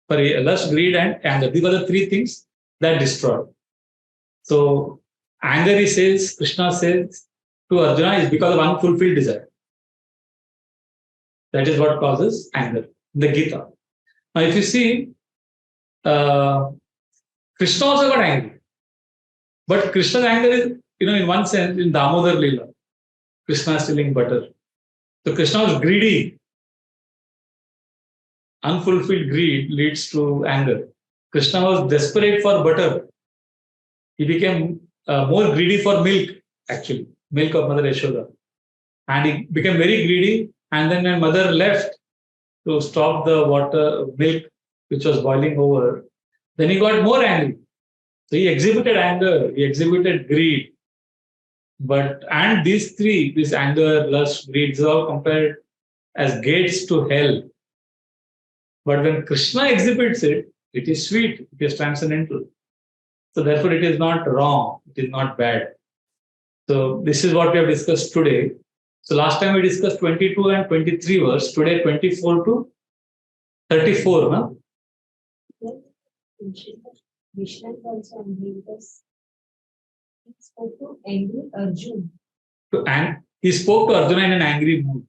Sorry, lust, greed, and anger. These are the three things that destroy. So, anger, he says, Krishna says to Arjuna, is because of unfulfilled desire. That is what causes anger in the Gita. Now, if you see, Krishna also got angry. But Krishna's anger is, in one sense, in Damodar Leela, Krishna is stealing butter. So, Krishna was greedy. Unfulfilled greed leads to anger. Krishna was desperate for butter. He became more greedy for milk, actually, milk of Mother Yashoda. And he became very greedy. And then when mother left to stop the milk which was boiling over, then he got more angry. So he exhibited anger, he exhibited greed. And these three, this anger, lust, greed, is all compared as gates to hell. But when Krishna exhibits it, it is sweet, it is transcendental. So therefore it is not wrong, it is not bad. So this is what we have discussed today. So last time we discussed 22 and 23 verse, today 24 to 34. No? Krishna also angry because he spoke to angry Arjuna. He spoke to Arjuna in an angry mood.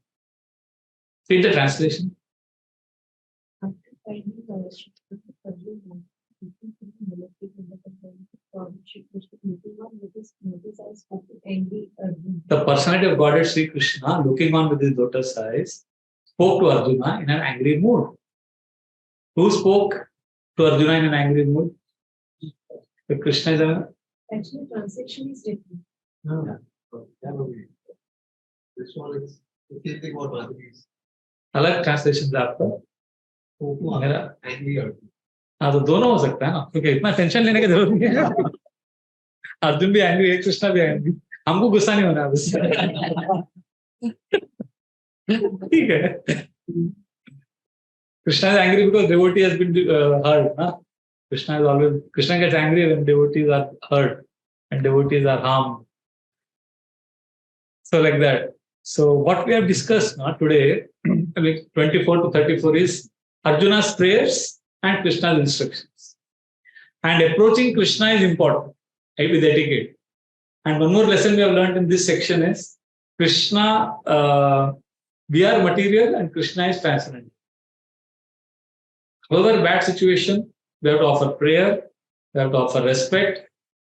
See the translation. After finding the Arjuna, the personality of Godhead Sri Krishna, looking on with his lotus eyes, spoke to Arjuna in an angry mood. Who spoke to Arjuna in an angry mood? The Krishna is a... Actually, translation is different. No. This one is the same thing what Madhuri is. अलग translation है आपका मेरा Angry Arjuna. हाँ तो दोनों हो सकता है ना क्योंकि इतना टेंशन लेने की जरूरत नहीं है अर्जुन भी एंग्री है कृष्णा भी एंग्री हमको गुस्सा नहीं होना बस ठीक है Krishna is angry because devotee has been hurt. Na? Krishna gets angry when devotees are hurt and devotees are harmed. So like that. So what we have discussed today, 24 to 34 is Arjuna's prayers and Krishna's instructions. And approaching Krishna is important, right, with etiquette. And one more lesson we have learned in this section is Krishna, we are material and Krishna is transcendental. However bad situation, we have to offer prayer, we have to offer respect,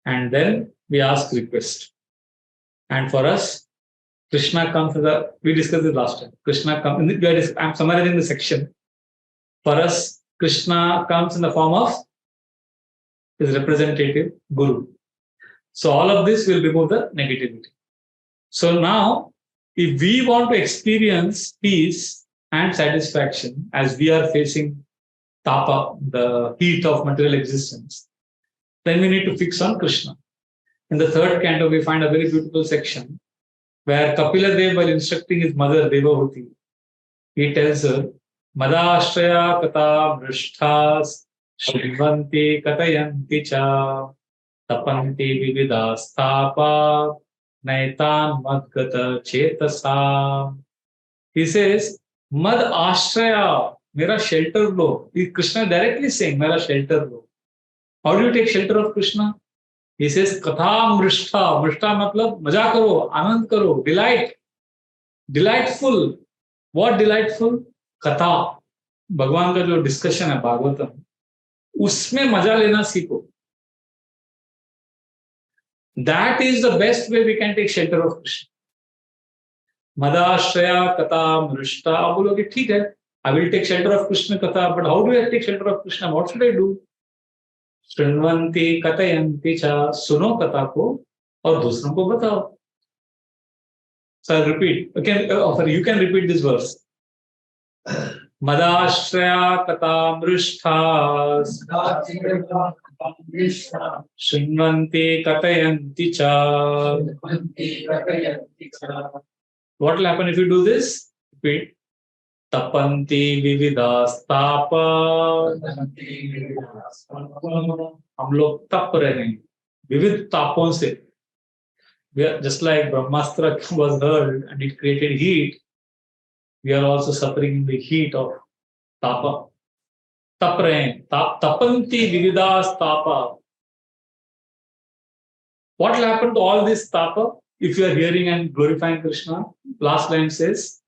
and then we ask request. And for us, Krishna comes as a, we discussed this last time. Krishna comes, I'm summarizing the section. For us, Krishna comes in the form of his representative, Guru. So all of this will remove the negativity. So now, if we want to experience peace and satisfaction as we are facing tapa, the heat of material existence, then we need to fix on Krishna. In the third canto, we find a very beautiful section where Kapila Dev, while instructing his mother Devotee, he tells her, Madashraya kata vrishthas shrivanti katayanti cha tapanti vividastapa naitan madgata chetasa. He says, Mad Ashraya, mera shelter lo. Krishna directly saying, mera shelter lo. How do you take shelter of Krishna? He says, Katha Mrishtha. Mrishtha matlab, maja karo, anand karo, delight. Delightful. What delightful? Katha. भगवान का जो discussion है भागवतम, उसमें मजा लेना सीखो. That is the best way we can take shelter of Krishna. Madashraya Katha Mrishtha. आप बोलोगे ठीक है, I will take shelter of Krishna Katha, but how do I take shelter of Krishna? What should I do? Shrinvanti Katayanti cha. सुनो कथा को और दूसरों को बताओ. So I'll repeat. You can repeat this verse. Madashraya Kata Mristhas Shrinvanti Katayanti cha. What will happen if you do this? Repeat. Tapanti vividastapa. हम लोग तप रहे हैं विविध तापों से. We are just like Brahmastra was heard and it created heat. We are also suffering in the heat of tapa. Tap rahe hain. Tapanti vividastapa. What will happen to all this tapa if you are hearing and glorifying Krishna? Last line says,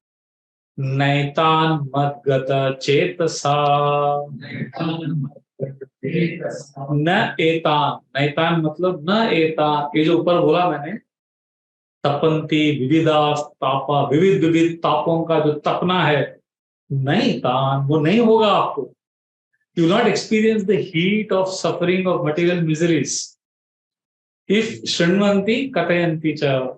Naitan madgata chetasa. Na etan. Naitan matlab na etan. ये जो ऊपर बोला मैंने, तपंती विविदास तापा, विविध विविध तापों का जो तपना है, नहीं तान, वो नहीं होगा आपको. You will not experience the heat of suffering of material miseries. If Shrinvanti Katayanti cha.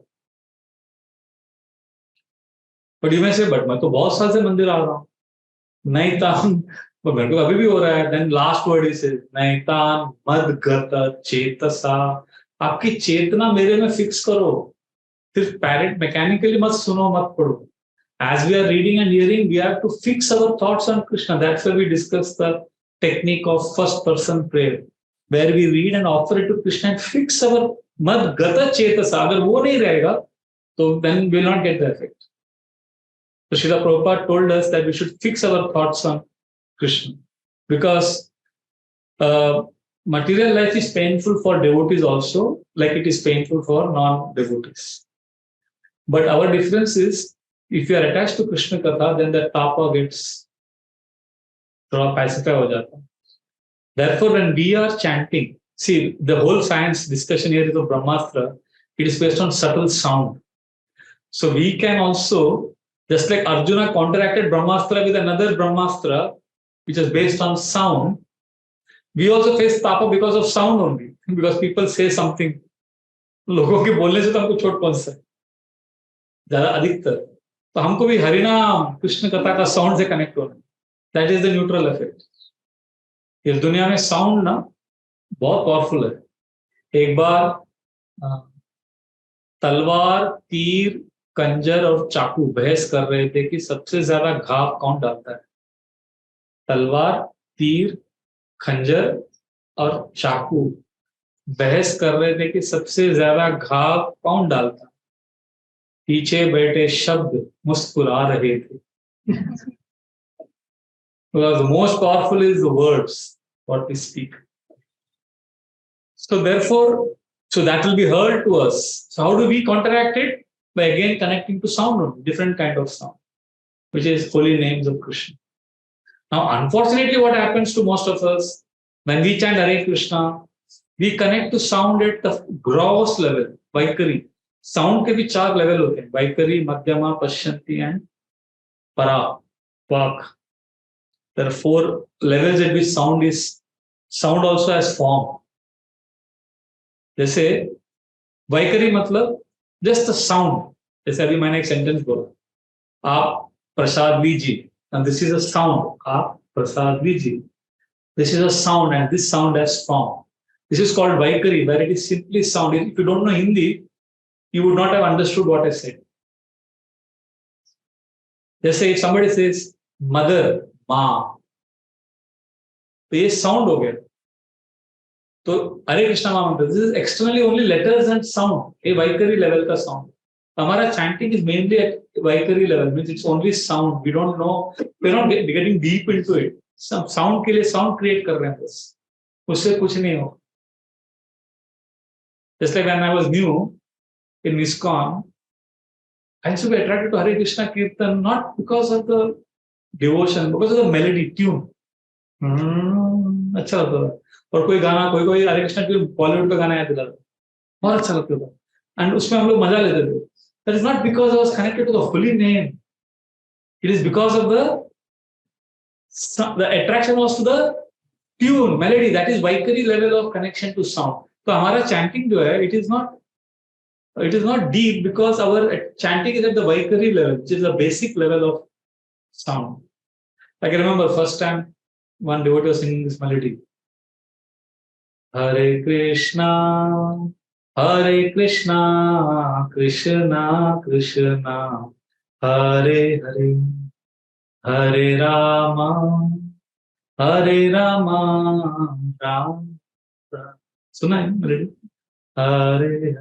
But you may say, but मैं तो बहुत साल से मंदिर आ रहा हूँ. नहीं तान, but मेरे को अभी भी हो रहा है. Then last word is नहीं तान मदगत चेतसा. आपकी चेतना मेरे में फिक्स करो. सिर्फ पैरेंट मैकेनिकली मत सुनो, मत पढ़ो. as we are reading and hearing, we have to fix our thoughts on Krishna. That's why we discuss the technique of first person prayer, where we read and offer it to Krishna and fix our mad gata chetasa. Agar wo nahi rahega, so then we will not get the effect. So Srila Prabhupada told us that we should fix our thoughts on Krishna, because material life is painful for devotees also, like it is painful for non-devotees. But our difference is, if you are attached to Krishna Katha, then the tapa gets pacified ho jata. Therefore, when we are chanting, see, the whole science discussion here is of Brahmastra. It is based on subtle sound. So we can also, just like Arjuna counteracted Brahmastra with another Brahmastra, which is based on sound, we also face tapa because of sound only. Because people say something. लोगों के बोलने से तो हमको चोट पहुंचता है ज्यादा अधिकतर, तो हमको भी हरिनाम कृष्ण कथा का साउंड से कनेक्ट होना. That is the neutral effect. इस दुनिया में साउंड ना बहुत पावरफुल है. एक बार तलवार, तीर, कंजर और चाकू बहस कर रहे थे कि सबसे ज्यादा घाव कौन डालता है. तलवार, तीर, खंजर और चाकू बहस कर रहे थे कि सबसे ज्यादा घाव कौन डालता. पीछे बैठे शब्द मुस्कुरा रहे थे. Because the most powerful is the words, what we speak. So therefore, so that will be heard to us. So how do we counteract it? By again connecting to sound, different kind of sound, which is holy names of Krishna. Now, unfortunately, what happens to most of us, when we chant Hare Krishna, we connect to sound at the gross level, Vaikari. Sound के भी 4 level होते हैं, Vaikari, Madhyama, Pashyanti and Para, Vak. There are 4 levels at which sound also has form. जैसे Vaikari मतलब just the sound. जैसे अभी मैंने एक sentence बोला, आप प्रसाद लीजिए, and this is a sound. आप प्रसाद लीजिए. This is a sound, and this sound has form. This is called Vaikari, where it is simply sound. If you don't know Hindi, you would not have understood what I said. Just say if somebody says mother, ma, तो ये sound हो गया. तो Hare Krishna mantra, this is externally only letters and sound, a Vaikari level का sound. हमारा chanting is mainly at Vaikari level, means it's only sound. We don't know, we're not getting deep into it. Some sound के लिए sound create कर रहे हैं बस, उससे कुछ नहीं हो. Just like when I was new in ISKCON, I used to be attracted to Hare Krishna Kirtan not because of the devotion, because of the melody, tune. अच्छा लगता था. और कोई गाना, कोई हरे कृष्णा की बॉलीवुड का गाना याद दिला बहुत अच्छा लगता था, एंड उसमें हम लोग मजा लेते थे. That is not because I was connected to the holy name. It is because of the attraction was to the tune, melody. That is Vaikari level of connection to sound. तो हमारा chanting जो है, it is not deep because our chanting is at the Vaikari level, which is the basic level of sound. Like I remember first time one devotee was singing this melody. Hare Krishna, Krishna Krishna, Hare Hare, Hare Rama, Ram Ram. Suna hai melody? Hare Hare.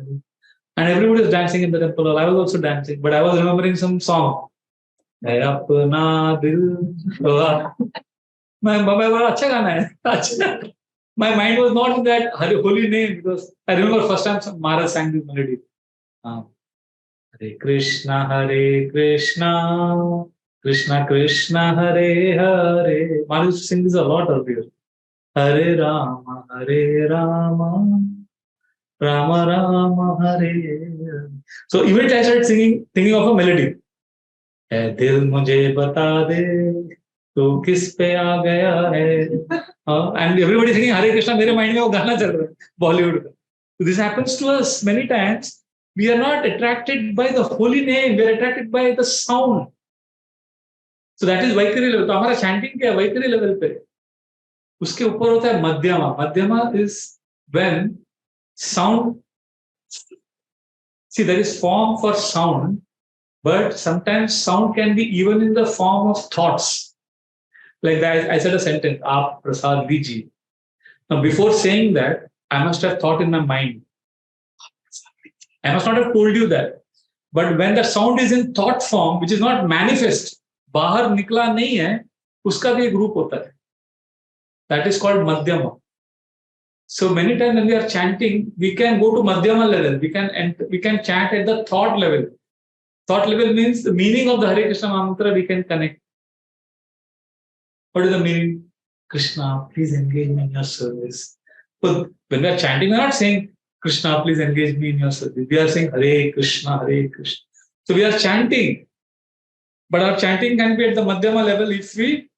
And everybody was dancing in the temple. I was also dancing, but I was remembering some song. है अपना दिल. My अच्छा गाना है. अच्छा. My mind was not in that holy name, because I remember first time Maharaj sang this melody. Hare Krishna, Krishna Krishna, Hare Hare. Maharaj used to sing this a lot earlier. Hare Rama, Rama Rama, Hare. So immediately I started thinking of a melody. है दिल मुझे बता दे तो किस पे आ गया है. And everybody singing Hare Krishna, मेरे mind में वो गाना चल रहा है Bollywood का. So this happens to us many times. We are not attracted by the holy name. We are attracted by the sound. So that is Vaikari level. तो हमारा chanting क्या है Vaikari level पे. उसके ऊपर होता है मध्यमा. मध्यमा is when sound. See, there is form for sound, But sometimes sound can be even in the form of thoughts. Like that, I said a sentence, Aap prasad lijiye. Now, before saying that, I must have thought in my mind. I must not have told you that. But when the sound is in thought form, which is not manifest, बाहर निकला नहीं है, उसका भी एक रूप होता है. That is called madhyama. So many times when we are chanting, we can go to madhyama level. We can chant at the thought level. Thought level means the meaning of the Hare Krishna mantra we can connect. What is the meaning? Krishna, please engage me in your service. So when we are chanting, we are not saying Krishna, please engage me in your service. We are saying Hare Krishna, Hare Krishna. So we are chanting. But our chanting can be at the madhyama level if we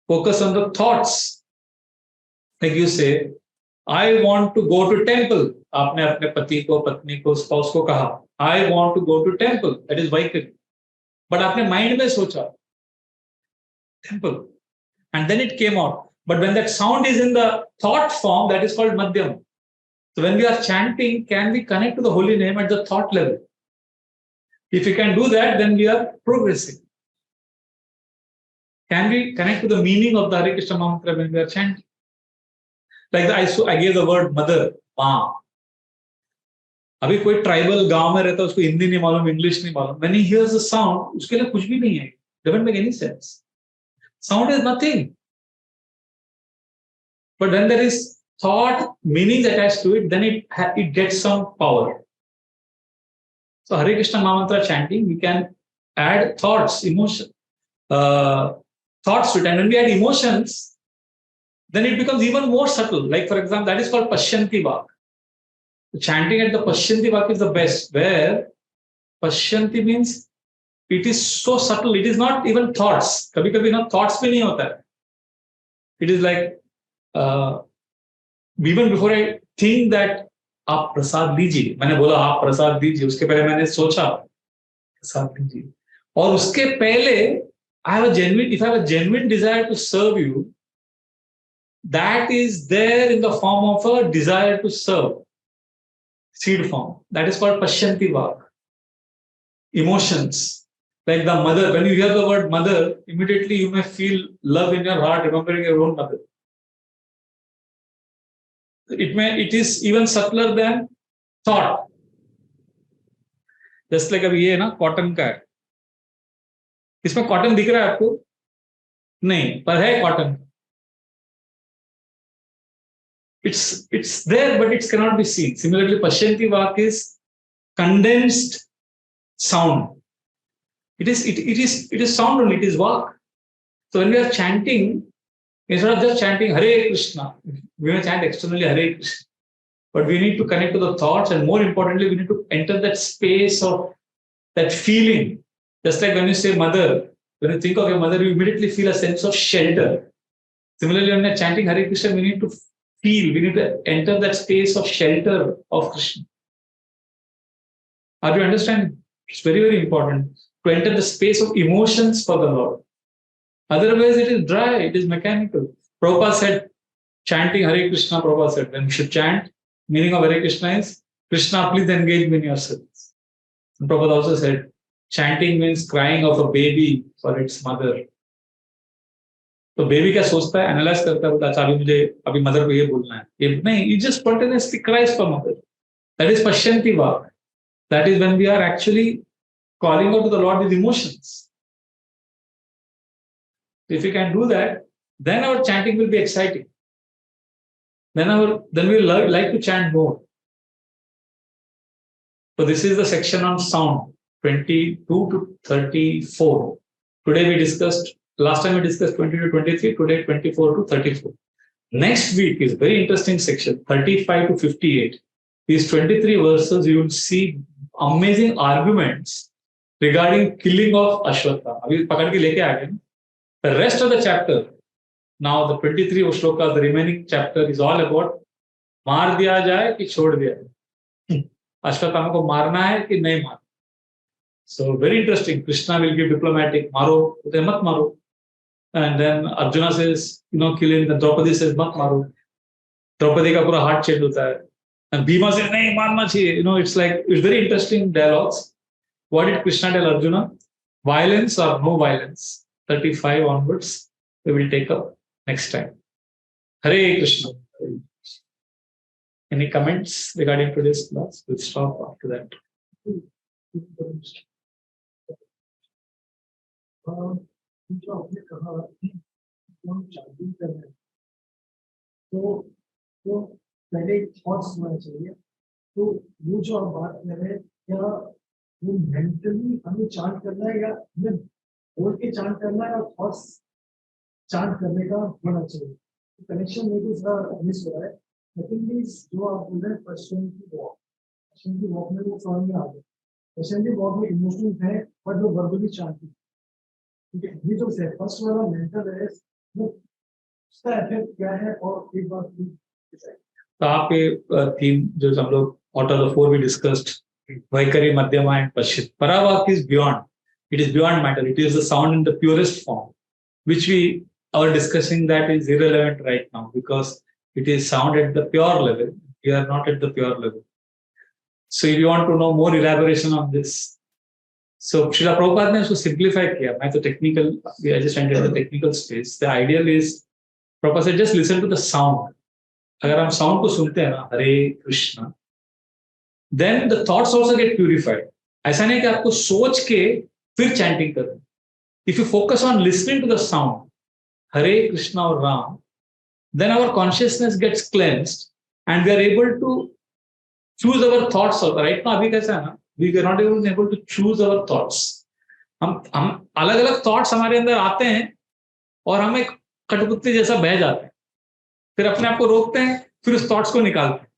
focus on the thoughts. Like you say, I want to go to temple. आपने अपने पति को, पत्नी को, spouse को कहा, I want to go to temple. That is Vaikari. But आपने mind में सोचा, temple. And then it came out. But when that sound is in the thought form, that is called madhyama. So when we are chanting, can we connect to the holy name at the thought level? If we can do that, then we are progressing. Can we connect to the meaning of the Hare Krishna mantra when we are chanting? Like I gave the word mother, माँ. अभी कोई tribal गांव में रहता है, उसको हिंदी नहीं मालूम, इंग्लिश नहीं मालूम. When he hears the sound, उसके लिए कुछ भी नहीं है. Doesn't make any sense. Sound is nothing. But when there is thought, meanings attached to it, then it gets some power. So Hare Krishna mantra chanting, we can add thoughts, emotion, thoughts to it. And when we add emotions, then it becomes even more subtle. Like for example, that is called Pashyanti Vak. Chanting at the Pashyanti Vak is the best, where Pashyanti means it is so subtle. It is not even thoughts. कभी-कभी ना thoughts भी नहीं होता है. It is like even before I think that आप प्रसाद दीजिए, मैंने बोला आप प्रसाद दीजिए, उसके पहले मैंने सोचा प्रसाद दीजिए, और उसके पहले if I have a genuine desire to serve you, that is there in the form of a desire to serve, seed form. That is called Pashyanti Vak. Emotions. Like the mother, when you hear the word mother, immediately you may feel love in your heart, remembering your own mother. It is even subtler than thought. Just like अभी ये ना cotton का है, इसमें cotton दिख रहा है आपको? नहीं, पर है cotton. It's there, but it cannot be seen. Similarly, Pashyanti Vak is condensed sound. It is sound only, it is Vak. So when we are chanting, instead of just chanting Hare Krishna, we may chant externally Hare Krishna. But we need to connect to the thoughts, and more importantly, we need to enter that space of that feeling. Just like when you say mother, when you think of your mother, you immediately feel a sense of shelter. Similarly, when we are chanting Hare Krishna, we need to enter that space of shelter of Krishna. Are you understanding? It's very, very important to enter the space of emotions for the Lord. Otherwise, it is dry, it is mechanical. Prabhupada said, chanting Hare Krishna, Prabhupada said, when we should chant, meaning of Hare Krishna is, Krishna, please engage me in your service. And Prabhupada also said, chanting means crying of a baby for its mother. तो baby क्या सोचता है, analyse करता है, अच्छा अभी मुझे अभी मदर को ये बोलना है, ये नहीं, it just spontaneously cries for mother. That is Pashyanti Vak. That is when we are actually calling out to the Lord with emotions. If we can do that, then our chanting will be exciting. Then we will like to chant more. So this is the section on sound, 22 to 34. Today we discussed. Last time we discussed 20 to 23, today 24 to 34. Next week is a very interesting section, 35 to 58. These 23 verses, you will see amazing arguments regarding killing of Ashwatthama. Abhi pakad ke leke aa gaye. The rest of the chapter, now the 23 shlokas, the remaining chapter is all about maar diya jaye ki chhod diya jaye. Ashwatthama ko marna hai ki nahi marna. So very interesting. Krishna will give diplomatic, maro, mat maro. And then Arjuna says, kill him. Then Draupadi says, mat maro. Draupadi ka pura heart change hota hai. And Bhima says, nahi, marna chahiye. It's very interesting dialogues. What did Krishna tell Arjuna? Violence or no violence? 35 onwards, we will take up next time. Hare Krishna. Any comments regarding today's class? We'll stop after that. जो आपने कहा कि हम charging कर रहे हैं तो पहले थॉट्स होना चाहिए तो वो जो आप बात कर रहे हैं क्या वो मेंटली हमें चांट करना है या हमें बोल के चांट करना है और थॉट्स चांट करने का होना चाहिए कनेक्शन में भी थोड़ा मिस हो रहा है लेकिन जो आप बोल रहे हैं पर्सन की वॉक में वो समझ में आ गया पर्सन की वॉक में इमोशंस है बट वो वर्बली चांट ये जो फर्स्ट वाला मेंटल है वो उसका इफेक्ट क्या है और एक बात तो आप ये थीम जो हम लोग out of the four we discussed Vaikhari Madhyama and Pashyanti Paravak is beyond it is beyond matter, it is the sound in the purest form which we are discussing that is irrelevant right now because it is sound at the pure level, we are not at the pure level. So if you want to know more elaboration on this, so Srila Prabhupada ne usko simplify kiya. Main to technical, I just entered the technical space. The ideal is Prabhupada said just listen to the sound. अगर हम sound को सुनते हैं ना Hare Krishna then the thoughts also get purified. ऐसा नहीं कि आपको सोच के फिर चैंटिंग करें. If you focus on listening to the sound Hare Krishna और Ram then our consciousness gets cleansed and we are able to choose our thoughts. Right ना अभी कैसा है ना we are not able to choose our thoughts. हम अलग अलग थॉट्स हमारे अंदर आते हैं और हम एक कठपुतली जैसा बह जाते हैं फिर अपने आप को रोकते हैं फिर उस थॉट्स को निकालते हैं.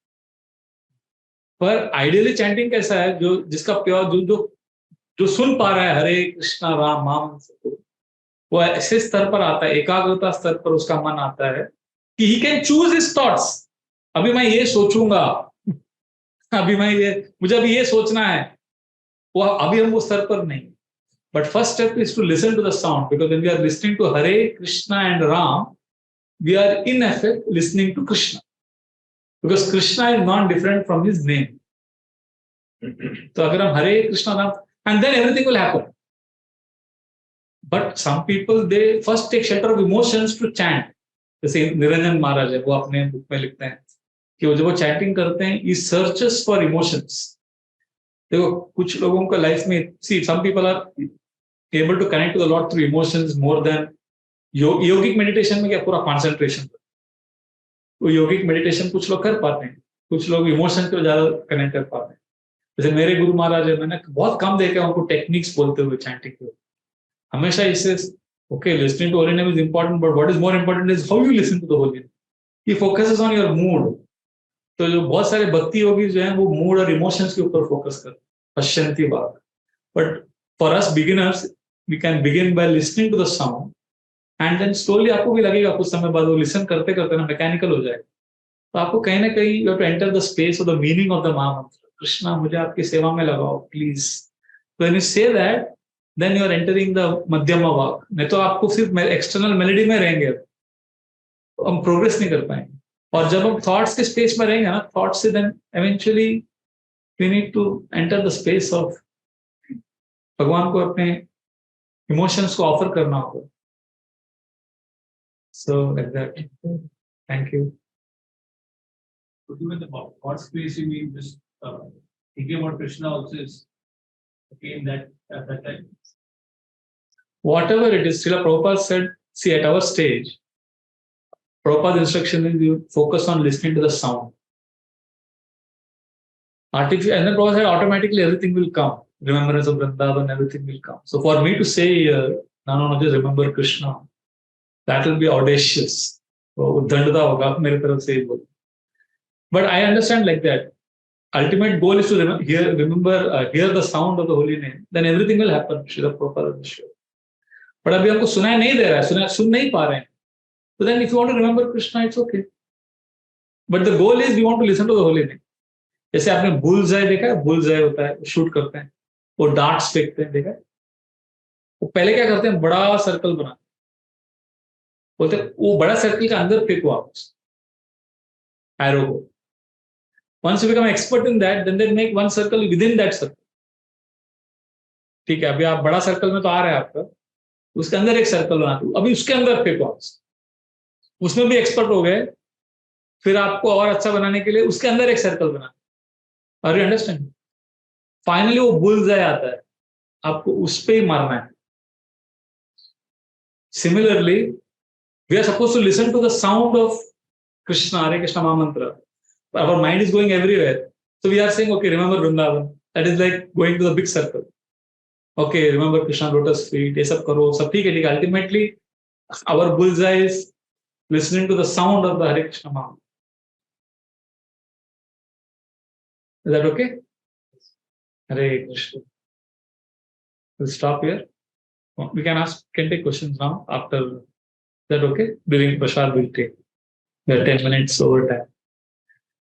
पर आइडियली चैंटिंग कैसा है जो जिसका प्योर जो सुन पा रहा है हरे कृष्णा राम माम वो ऐसे स्तर पर आता है एकाग्रता स्तर पर उसका मन आता है कि he can choose his thoughts. अभी मैं ये सोचूंगा अभी मैं ये मुझे अभी ये सोचना है वो अभी हम वो स्तर पर नहीं. But first step is to listen to the sound because when we are listening to Hare Krishna and Ram we are in effect listening to Krishna because Krishna is not different from his name. So agar hum Hare Krishna Ram and then everything will happen. But some people they first take shelter of emotions to chant. जैसे निरंजन महाराज है वो अपने book में लिखते हैं कि वो जब वो चैंटिंग करते हैं he searches for emotions. देखो कुछ लोगों का लाइफ में see some people are able to connect to the Lord through emotions more than yogic meditation में क्या पूरा कॉन्सेंट्रेशन. वो योगिक मेडिटेशन कुछ लोग कर पाते हैं कुछ लोग इमोशन को ज्यादा कनेक्ट कर पाते हैं. जैसे मेरे गुरु महाराज है मैंने बहुत कम देखा उनको टेक्निक्स बोलते हुए चैंटिंग के. हमेशा इससे okay listening to holy name is important but what is more important is how you listen to the holy name. He focuses on your mood. तो जो बहुत सारे भक्ति योगी जो है वो मूड और इमोशंस के ऊपर फोकस करते हैं पश्चंती बात. But for us beginners we can begin by listening to the sound and then slowly आपको भी लगेगा कुछ समय बाद वो लिसन करते करते ना मैकेनिकल हो जाएगा. तो आपको कहीं ना कहीं you have to enter the space of the meaning of the महामंत्र कृष्णा मुझे आपकी सेवा में लगाओ please. When you say that then you are entering the मध्यमा वाक. नहीं तो आपको सिर्फ एक्सटर्नल मेलोडी में रहेंगे तो हम प्रोग्रेस नहीं कर पाएंगे. और जब हम थॉट्स के स्पेस में रहेंगे ना थॉट्स से then eventually we need to enter the space of भगवान को अपने इमोशंस को ऑफर करना होगा. So like that. Thank you. But even the God space, you mean just thinking about Krishna also is okay in that at that time. Whatever it is, Srila Prabhupada said, see at our stage, Prabhupada's instruction is you focus on listening to the sound. And then Prabhupada said automatically everything will come. Remembrance of Vrindavan, everything will come. So for me to say, no, just remember Krishna. That will be audacious. Dhandata hoga mere taraf se hi bol. But I understand like that. Ultimate goal is to hear the sound of the holy name. Then everything will happen. Srila Prabhupada is sure. But abhi humko सुनाई नहीं दे रहा है, सुन नहीं पा रहे हैं. So then if you want to remember Krishna, it's okay. But the goal is you want to listen to the holy name. जैसे आपने बुलजाई देखा है, बुलजाई होता है, शूट करते हैं, वो डार्ट्स फेंकते हैं, देखा है? वो पहले क्या करते हैं, बड़ा सर्कल बनाते हैं. बोलते वो बड़ा सर्कल के अंदर फेंको आप एरो को. Once you become expert in that, then they make one circle within that circle. ठीक है, अभी आप बड़ा सर्कल में तो आ रहे हैं आपका, उसके अंदर एक सर्कल बना दो, अभी उसके अंदर फेंको, उसमें भी एक्सपर्ट हो गए, फिर आपको और अच्छा बनाने के लिए उसके अंदर एक सर्कल बना, आर यू अंडरस्टैंड? फाइनली वो बुलजाई आता है, आपको उस पे ही मारना है. Similarly, we are supposed to listen to the sound of Krishna, Hare Krishna Mahamantra. Our mind is going everywhere. So we are saying, okay, remember Vrindavan. That is like going to the big circle. Okay, remember Krishna lotus feet, ये सब करो, सब ठीक है. Ultimately, our bullseye is listening to the sound of the Hare Krishna Mahamantra. Is that okay? Hare Krishna. We'll stop here. We can take questions now after. Is that okay? During Prashad, we'll take. We are 10 minutes over time.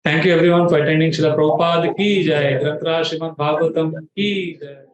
Thank you everyone for attending. Srila Prabhupada ki jai. Granth Raj Srimad Bhagavatam ki jai.